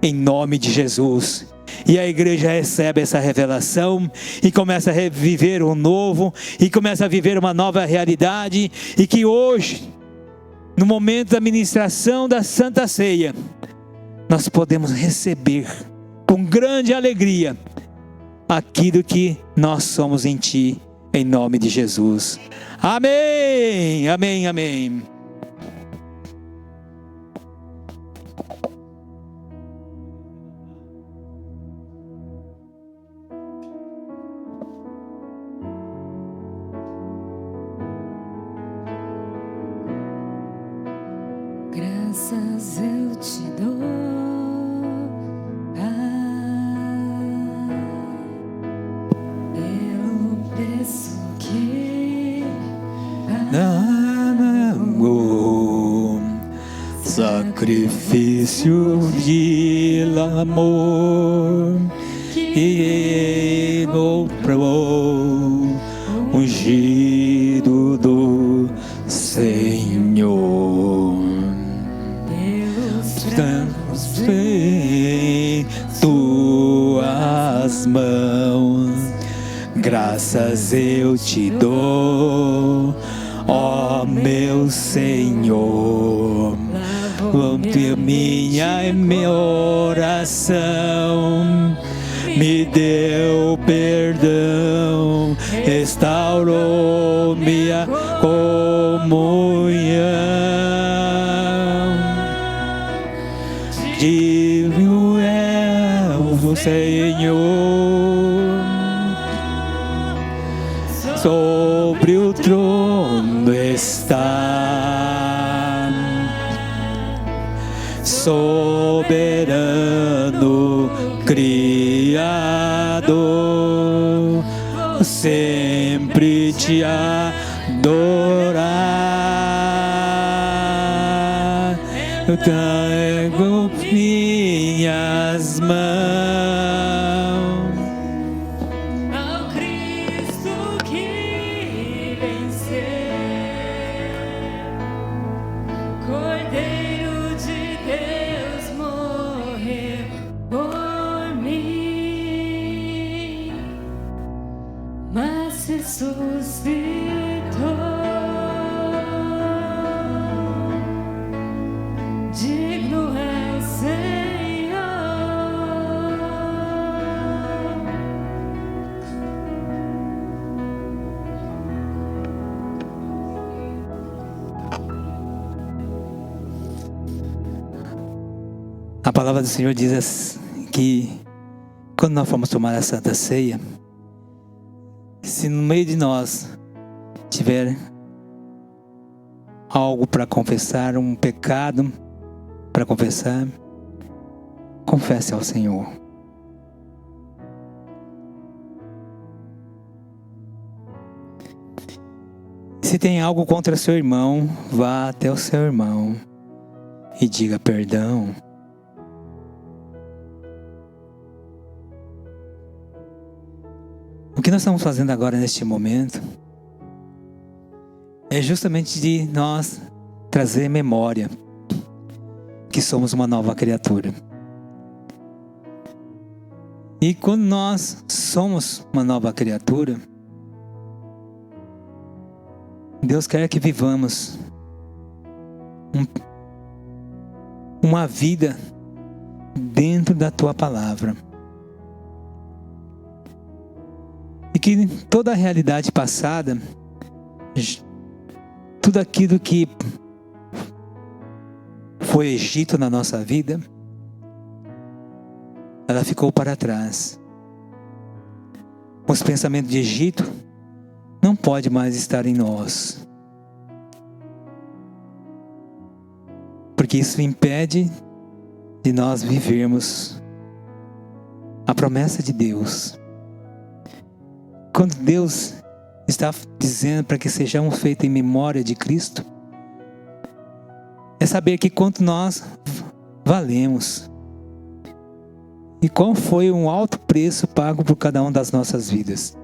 em nome de Jesus. E a igreja recebe essa revelação e começa a viver o novo, e começa a viver uma nova realidade, e que hoje, no momento da ministração da Santa Ceia, nós podemos receber com grande alegria aquilo que nós somos em Ti, em nome de Jesus. Amém, amém, amém. Graças eu te dou, pelo preço que amor, sacrifício de amor, que comprou, ungido do Senhor. Estamos em Tuas mãos, graças eu te dou, ó meu Senhor. Ouve minha oração, me deu perdão, restaurou minha comunhão. Divino é o Senhor, sobre o trono está, soberano Criador, sempre te adorar. Eu trago minhas mãos ao Cristo que venceu, Cordeiro de Deus morreu por mim, mas ressuscitou. Digno é o Senhor. A palavra do Senhor diz que quando nós formos tomar a Santa Ceia, se no meio de nós tiver algo para confessar, um pecado para confessar, confesse ao Senhor. Se tem algo contra seu irmão, vá até o seu irmão e diga perdão. O que nós estamos fazendo agora neste momento é justamente de nós trazer memória que somos uma nova criatura. E quando nós somos uma nova criatura, Deus quer que vivamos uma vida dentro da Tua palavra. E que toda a realidade passada, tudo aquilo que foi Egito na nossa vida, ela ficou para trás. Os pensamentos de Egito não podem mais estar em nós. Porque isso impede de nós vivermos a promessa de Deus. Quando Deus está dizendo para que sejamos feitos em memória de Cristo, é saber que quanto nós valemos e qual foi um alto preço pago por cada uma das nossas vidas.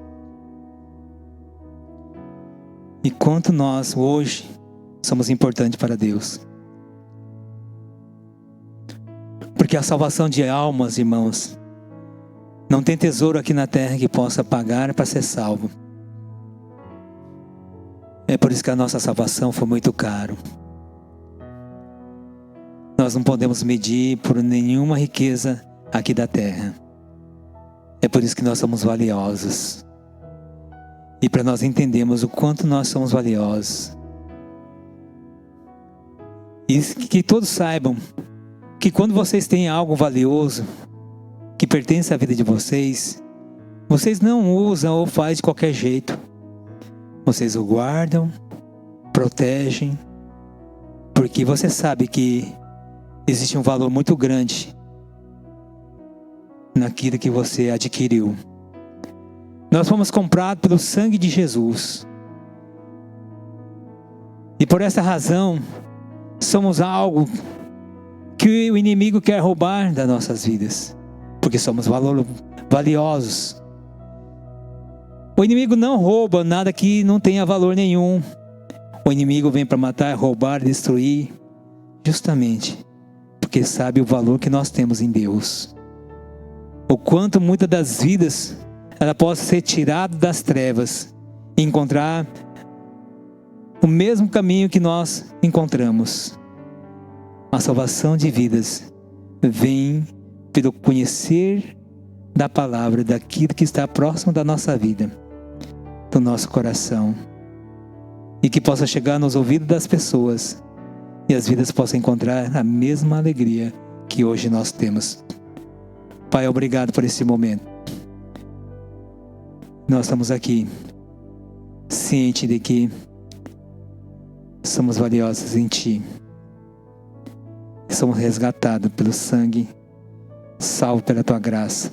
E quanto nós hoje somos importantes para Deus. Porque a salvação de almas, irmãos, não tem tesouro aqui na terra que possa pagar para ser salvo. É por isso que a nossa salvação foi muito caro. Nós não podemos medir por nenhuma riqueza aqui da terra. É por isso que nós somos valiosos. E para nós entendermos o quanto nós somos valiosos. E que todos saibam que quando vocês têm algo valioso, que pertence à vida de vocês, vocês não usam ou fazem de qualquer jeito. Vocês o guardam, protegem, porque você sabe que existe um valor muito grande naquilo que você adquiriu. Nós fomos comprados pelo sangue de Jesus. E por essa razão, somos algo que o inimigo quer roubar das nossas vidas. Porque somos valiosos. O inimigo não rouba nada que não tenha valor nenhum. O inimigo vem para matar, roubar, destruir. Justamente porque sabe o valor que nós temos em Deus. O quanto muitas das vidas ela possa ser tirada das trevas e encontrar o mesmo caminho que nós encontramos. A salvação de vidas vem pelo conhecer da palavra, daquilo que está próximo da nossa vida, do nosso coração, e que possa chegar nos ouvidos das pessoas e as vidas possam encontrar a mesma alegria que hoje nós temos. Pai, obrigado por esse momento. Nós estamos aqui ciente de que somos valiosos em Ti. Somos resgatados pelo sangue, salvos pela Tua graça.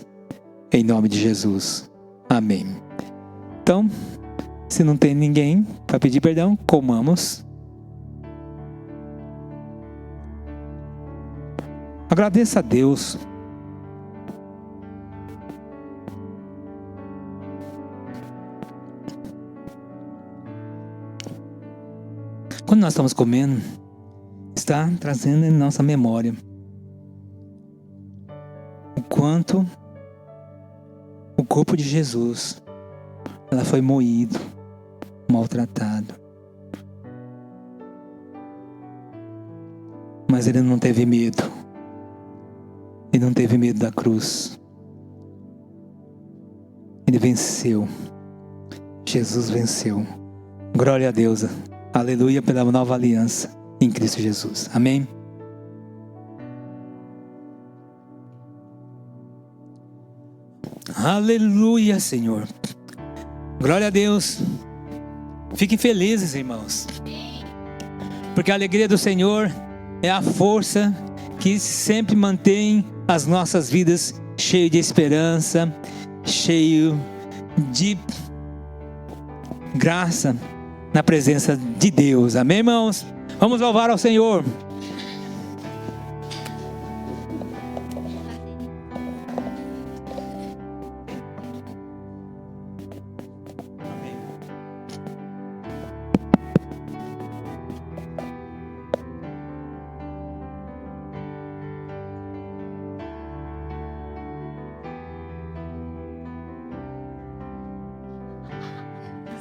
Em nome de Jesus. Amém. Então, se não tem ninguém para pedir perdão, comamos. Agradeça a Deus. Quando nós estamos comendo, está trazendo em nossa memória o quanto o corpo de Jesus ela foi moído, maltratado. Mas ele não teve medo. Ele não teve medo da cruz. Ele venceu. Jesus venceu. Glória a Deus. Aleluia pela nova aliança em Cristo Jesus. Amém? Aleluia, Senhor. Glória a Deus. Fiquem felizes, irmãos. Porque a alegria do Senhor é a força que sempre mantém as nossas vidas cheias de esperança, cheio de graça na presença de Deus. Amém, irmãos? Vamos louvar ao Senhor.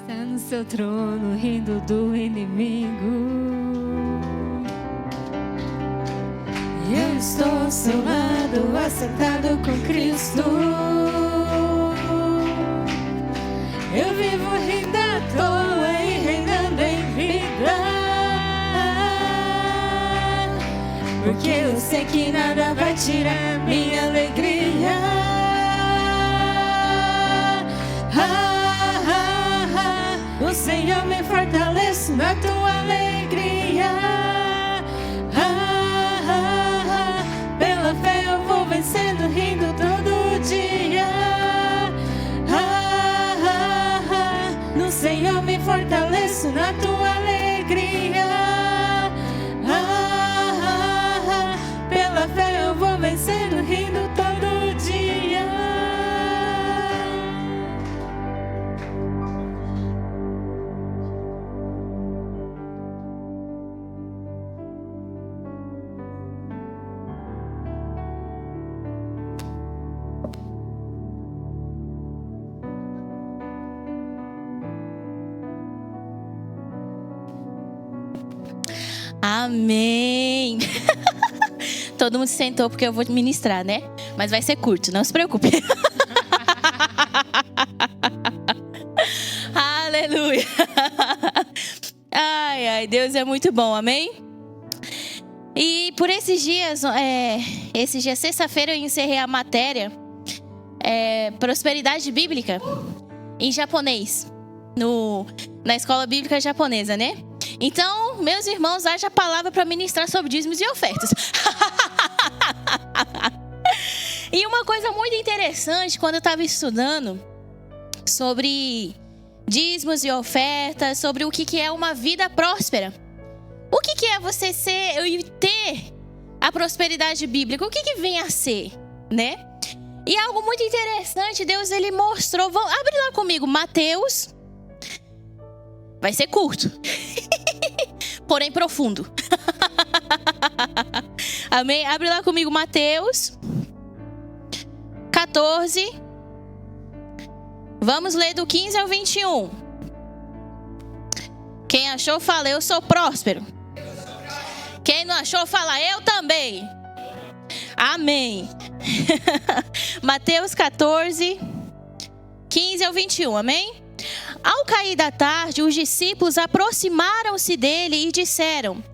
Está no seu trono, rindo do inimigo. Eu estou ao seu lado, assentado com Cristo. porque eu sei que nada vai tirar minha alegria. O Senhor me fortalece na tua alegria. Pela fé eu vou vencendo, rindo todo dia. No Senhor me fortaleço na tua alegria. Pela fé eu vou vencendo, rindo todo dia. Amém. Todo mundo se sentou porque eu vou ministrar, né? Mas vai ser curto, não se preocupe. Aleluia. Ai, ai, Deus é muito bom, amém? E por esses dias, sexta-feira, eu encerrei a matéria Prosperidade Bíblica em japonês, na escola bíblica japonesa, né? Então, meus irmãos, haja palavra para ministrar sobre dízimos e ofertas. E uma coisa muito interessante, quando eu estava estudando sobre dízimos e ofertas, sobre o que é uma vida próspera. O que é você ser e ter a prosperidade bíblica? O que vem a ser, né? E algo muito interessante, Deus ele mostrou. Abre lá comigo, Mateus. Vai ser curto, porém profundo. Amém? Abre lá comigo, Mateus 14. Vamos ler do 15 ao 21. Quem achou, fala, eu sou próspero. Quem não achou, fala, eu também. Amém. Mateus 14, 15 ao 21, amém? Ao cair da tarde, os discípulos aproximaram-se dele e disseram: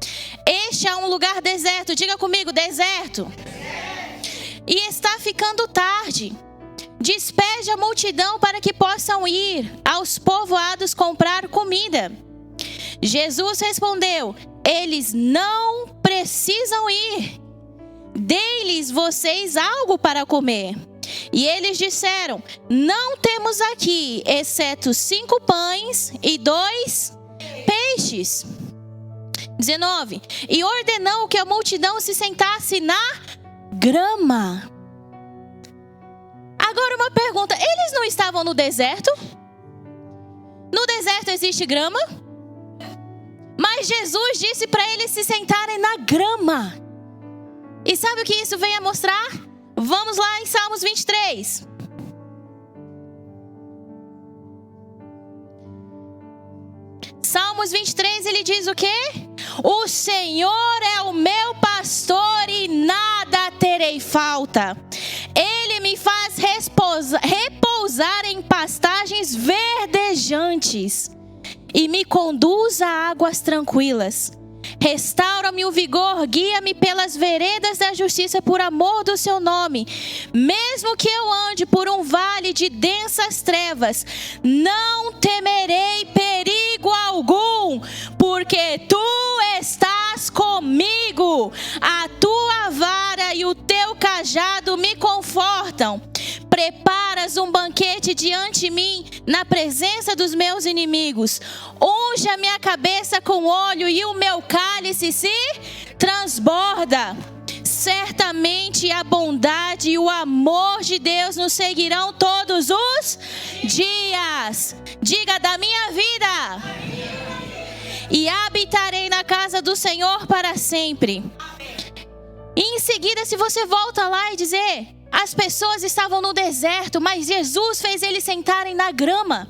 este é um lugar deserto. Diga comigo, deserto. E está ficando tarde. Despede a multidão para que possam ir aos povoados comprar comida. Jesus respondeu: eles não precisam ir. Dê-lhes vocês algo para comer. E eles disseram: não temos aqui, exceto 5 pães e 2 peixes. 19. E ordenou que a multidão se sentasse na grama. Agora uma pergunta: eles não estavam no deserto? No deserto existe grama? Mas Jesus disse para eles se sentarem na grama. E sabe o que isso vem a mostrar? Vamos lá em Salmos 23. Salmos 23, ele diz o quê? O Senhor é o meu pastor e nada terei falta. Ele me faz repousar em pastagens verdejantes e me conduz a águas tranquilas. Restaura-me o vigor, guia-me pelas veredas da justiça por amor do seu nome. Mesmo que eu ande por um vale de densas trevas, não temerei perigo algum, porque tu estás comigo. A tua vara e o teu cajado me confortam. Preparas um banquete diante de mim, na presença dos meus inimigos. Unge a minha cabeça com óleo e o meu cálice se transborda. Certamente a bondade e o amor de Deus nos seguirão todos os dias. Diga, da minha vida. E habitarei na casa do Senhor para sempre. E em seguida, se você volta lá e dizer: as pessoas estavam no deserto, mas Jesus fez eles sentarem na grama.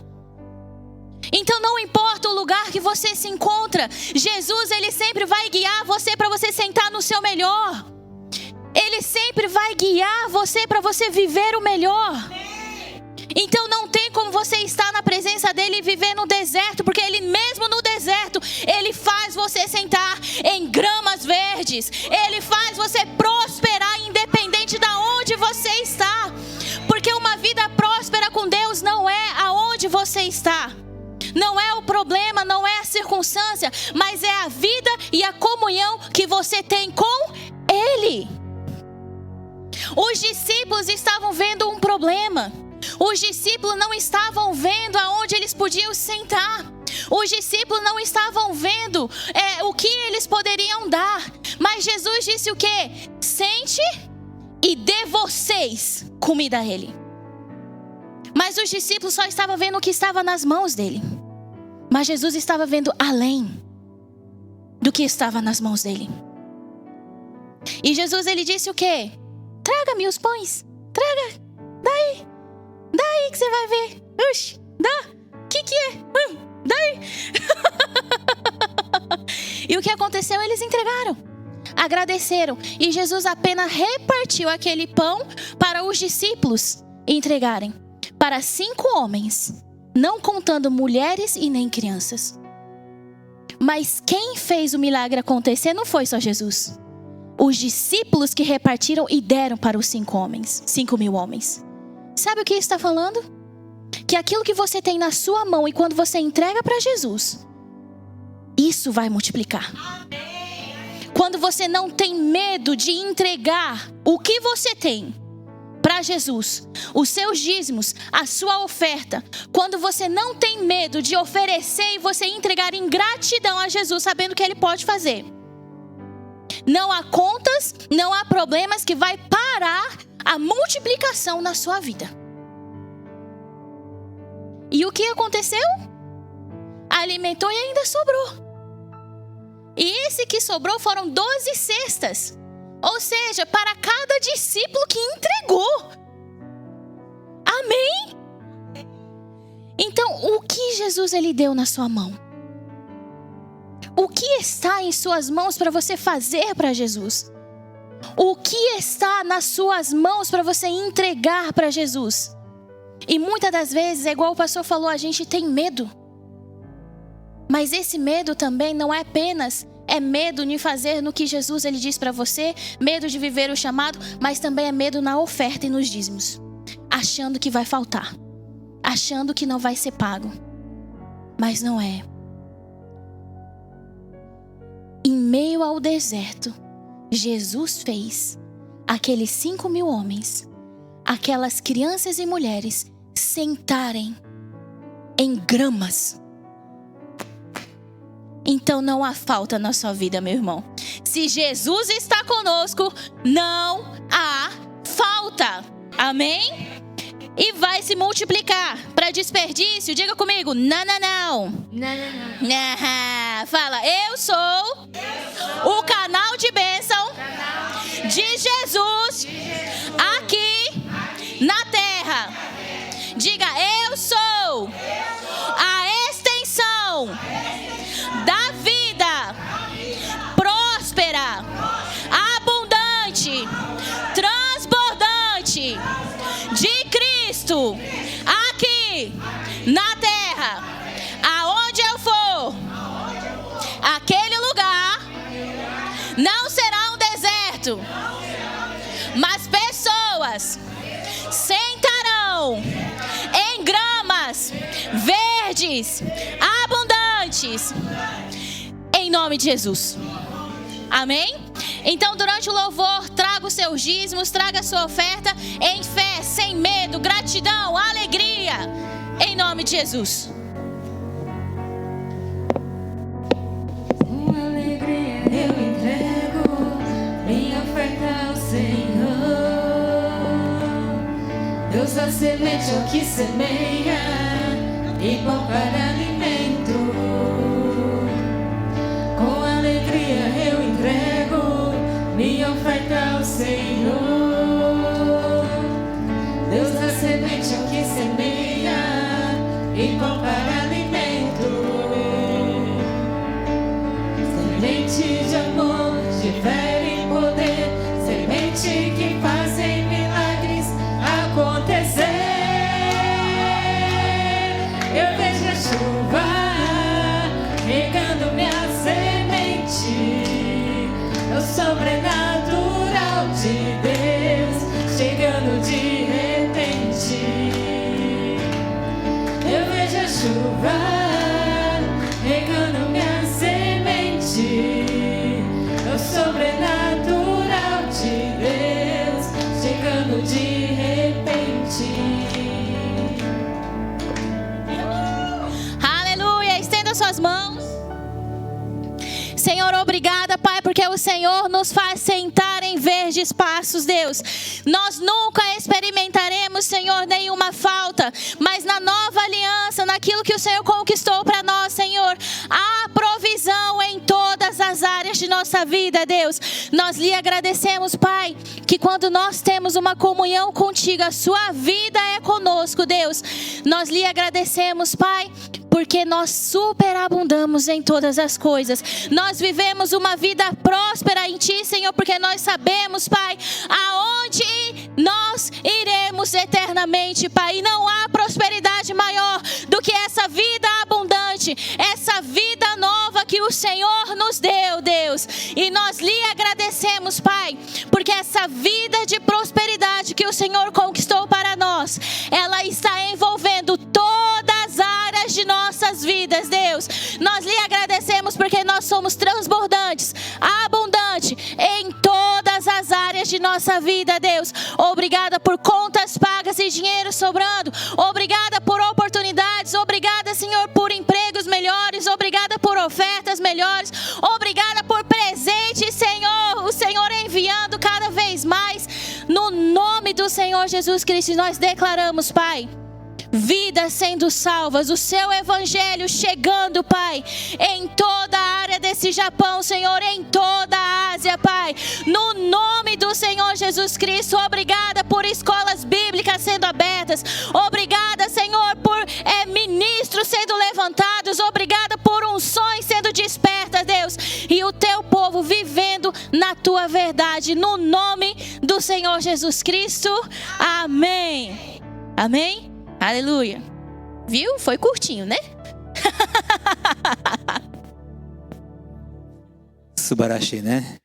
Então não importa o lugar que você se encontra, Jesus ele sempre vai guiar você para você sentar no seu melhor. Ele sempre vai guiar você para você viver o melhor. Então não tem como você estar na presença dele e viver no deserto, porque ele mesmo no deserto, ele faz você sentar em gramas verdes. verdes. Ele faz você prosperar independente de onde você está. Porque uma vida próspera com Deus não é aonde você está. Não é o problema, não é a circunstância, mas é a vida e a comunhão que você tem com Ele. Os discípulos estavam vendo um problema. Os discípulos não estavam vendo aonde eles podiam sentar. Os discípulos não estavam vendo o que eles poderiam dar. Mas Jesus disse o quê? Sente e dê vocês comida a Ele. Mas os discípulos só estavam vendo o que estava nas mãos dele. Mas Jesus estava vendo além do que estava nas mãos dele. E Jesus, ele disse o quê? Traga-me os pães. Traga. Daí que você vai ver. Oxi, dá. Que é? Daí. E o que aconteceu? Eles entregaram. Agradeceram. E Jesus apenas repartiu aquele pão para os discípulos entregarem. Para 5 homens, não contando mulheres e nem crianças. Mas quem fez o milagre acontecer não foi só Jesus. Os discípulos que repartiram e deram para os 5.000 homens. Sabe o que está falando? Que aquilo que você tem na sua mão e quando você entrega para Jesus, isso vai multiplicar. Quando você não tem medo de entregar o que você tem para Jesus, os seus dízimos, a sua oferta, quando você não tem medo de oferecer e você entregar em gratidão a Jesus, sabendo que Ele pode fazer, não há contas, não há problemas que vai parar a multiplicação na sua vida. E o que aconteceu? Alimentou e ainda sobrou. E esse que sobrou foram 12 cestas. Ou seja, para cada discípulo que entregou. Amém? Então, o que Jesus ele deu na sua mão? O que está em suas mãos para você fazer para Jesus? O que está nas suas mãos para você entregar para Jesus? E muitas das vezes, é igual o pastor falou, a gente tem medo. Mas esse medo também não é apenas medo de fazer no que Jesus ele diz para você, medo de viver o chamado, mas também é medo na oferta e nos dízimos, achando que vai faltar, achando que não vai ser pago, mas não é. Em meio ao deserto, Jesus fez aqueles 5.000 homens, aquelas crianças e mulheres sentarem em gramas. Então não há falta na sua vida, meu irmão. Se Jesus está conosco, não há falta. Amém? E vai se multiplicar. Para desperdício, diga comigo, não. Fala, eu sou o canal de bênção de Jesus aqui na terra. Diga, eu sou a extensão da vida próspera, abundante, transbordante de Cristo aqui na terra. Aonde eu for, aquele lugar não será um deserto, mas pessoas sentarão em gramas verdes, abundantes, em nome de Jesus. Amém? Então, durante o louvor, traga os seus dízimos, traga a sua oferta em fé, sem medo, gratidão, alegria, em nome de Jesus. Com alegria eu entrego minha oferta ao Senhor. Deus dá semente ao que semeia e pão para alimento. Com alegria eu entrego minha oferta ao Senhor. Deus dá semente ao que semeia e pão para alimento. Semente de amor, de fé e poder, semente que fazem milagres acontecer. Eu vejo a chuva suas mãos. Senhor, obrigada, Pai, porque o Senhor nos faz sentar em verdes pastos, Deus. Nós nunca experimentaremos, Senhor, nenhuma falta, mas na nova aliança, naquilo que o Senhor conquistou para nós, Senhor, há provisão em todas as áreas de nossa vida, Deus. Nós lhe agradecemos, Pai, que quando nós temos uma comunhão contigo, a sua vida é conosco, Deus. Nós lhe agradecemos, Pai, porque nós superabundamos em todas as coisas. Nós vivemos uma vida próspera em Ti, Senhor, porque nós sabemos, Pai, aonde nós iremos eternamente, Pai. E não há prosperidade maior do que essa vida abundante, essa vida nova que o Senhor nos deu, Deus. E nós lhe agradecemos, Pai, porque essa vida de prosperidade que o Senhor conquistou para nós, ela está envolvendo todas as áreas de nossas vidas, Deus. Nós lhe agradecemos porque nós somos transbordantes, abundantes em todas as áreas de nossa vida, Deus. Obrigada por contas pagas e dinheiro sobrando. Obrigada por oportunidades. Obrigada, Senhor, por empregos melhores. Obrigada por ofertas melhores. Obrigada por presentes, Senhor. O Senhor enviando cada vez mais. No nome do Senhor Jesus Cristo, nós declaramos, Pai, vidas sendo salvas, o seu evangelho chegando, Pai, em toda a área desse Japão, Senhor, em toda a Ásia, Pai, no nome do Senhor Jesus Cristo. Obrigada por escolas bíblicas sendo abertas, obrigada, Senhor, por ministros sendo levantados, obrigada por unções sendo despertas, Deus, e o teu povo vivendo na tua verdade, no nome do Senhor Jesus Cristo. Amém. Amém. Aleluia. Viu? Foi curtinho, né? Subarashi, né?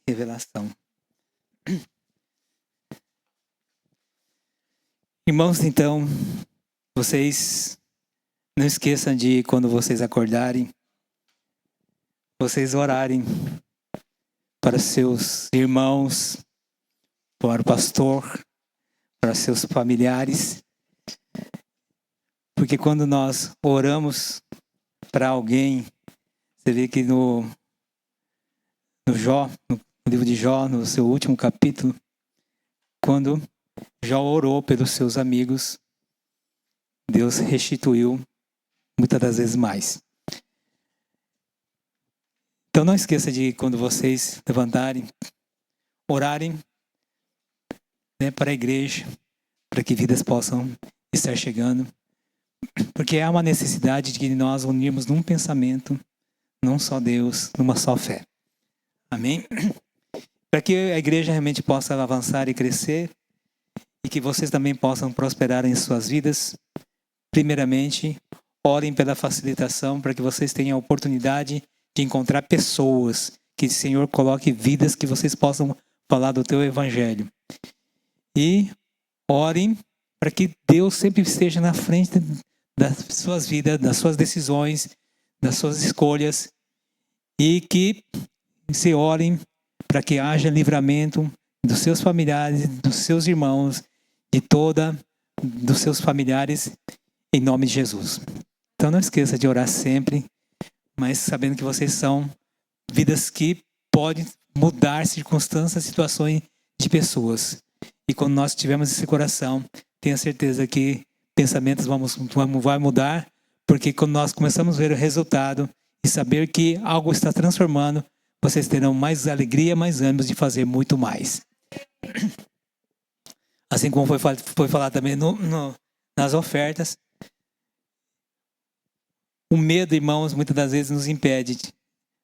Revelação. Irmãos, então, vocês não esqueçam de, quando vocês acordarem, vocês orarem para seus irmãos, para o pastor, para seus familiares. Porque quando nós oramos para alguém, você vê que no livro de Jó, no seu último capítulo, quando Jó orou pelos seus amigos, Deus restituiu muitas das vezes mais. Então não esqueça de, quando vocês levantarem, orarem, né, para a igreja, para que vidas possam estar chegando. Porque há uma necessidade de nós unirmos num pensamento, num só Deus, numa só fé. Amém? Para que a igreja realmente possa avançar e crescer, e que vocês também possam prosperar em suas vidas, primeiramente, orem pela facilitação, para que vocês tenham a oportunidade de encontrar pessoas, que o Senhor coloque vidas que vocês possam falar do teu evangelho. E orem para que Deus sempre esteja na frente das suas vidas, das suas decisões, das suas escolhas, e que se orem para que haja livramento dos seus familiares, dos seus irmãos, dos seus familiares, em nome de Jesus. Então não esqueça de orar sempre, mas sabendo que vocês são vidas que podem mudar circunstâncias, situações de pessoas. E quando nós tivermos esse coração, tenha certeza que pensamentos vai mudar, porque quando nós começamos a ver o resultado e saber que algo está transformando, vocês terão mais alegria, mais ânimo de fazer muito mais. Assim como foi falado também nas ofertas, o medo, irmãos, muitas das vezes nos impede,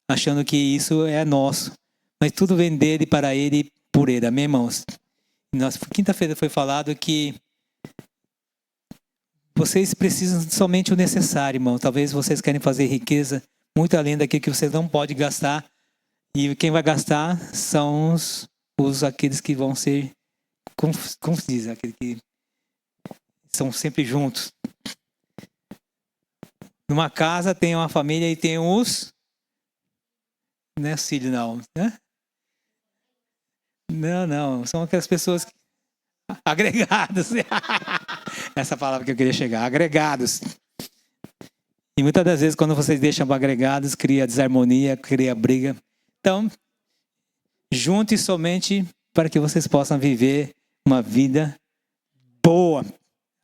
achando que isso é nosso, mas tudo vem dele, para ele e por ele. Amém, irmãos? Quinta-feira foi falado que vocês precisam somente o necessário, irmão. Talvez vocês querem fazer riqueza muito além daquilo que vocês não podem gastar. E quem vai gastar são aqueles que vão ser, como se diz, aqueles que são sempre juntos. Numa casa tem uma família e tem os... Não é filho, não. Né? Não. São aquelas pessoas agregadas. Essa palavra que eu queria chegar. Agregados. E muitas das vezes, quando vocês deixam agregados, cria desarmonia, cria briga. Então, junte somente para que vocês possam viver uma vida boa.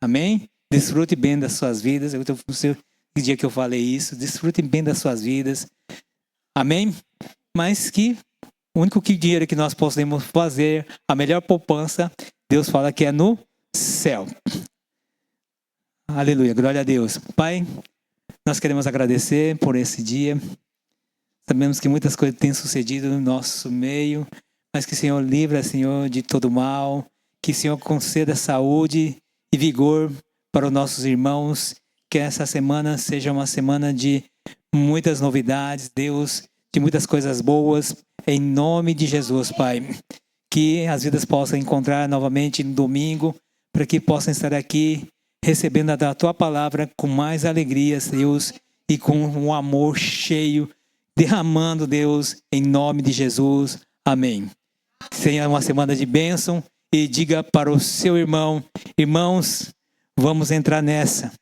Amém? Desfrute bem das suas vidas. Eu não sei que dia que eu falei isso. Desfrute bem das suas vidas. Amém? Mas que o único dinheiro que nós podemos fazer, a melhor poupança, Deus fala que é no céu. Aleluia, glória a Deus. Pai, nós queremos agradecer por esse dia. Sabemos que muitas coisas têm sucedido no nosso meio, mas que o Senhor livra, Senhor, de todo mal. Que o Senhor conceda saúde e vigor para os nossos irmãos. Que essa semana seja uma semana de muitas novidades, Deus, de muitas coisas boas. Em nome de Jesus, Pai. Que as vidas possam encontrar novamente no domingo, para que possam estar aqui recebendo a Tua palavra com mais alegria, Deus, e com um amor cheio, derramando, Deus, em nome de Jesus. Amém. Tenha uma semana de bênção e diga para o seu irmão: irmãos, vamos entrar nessa.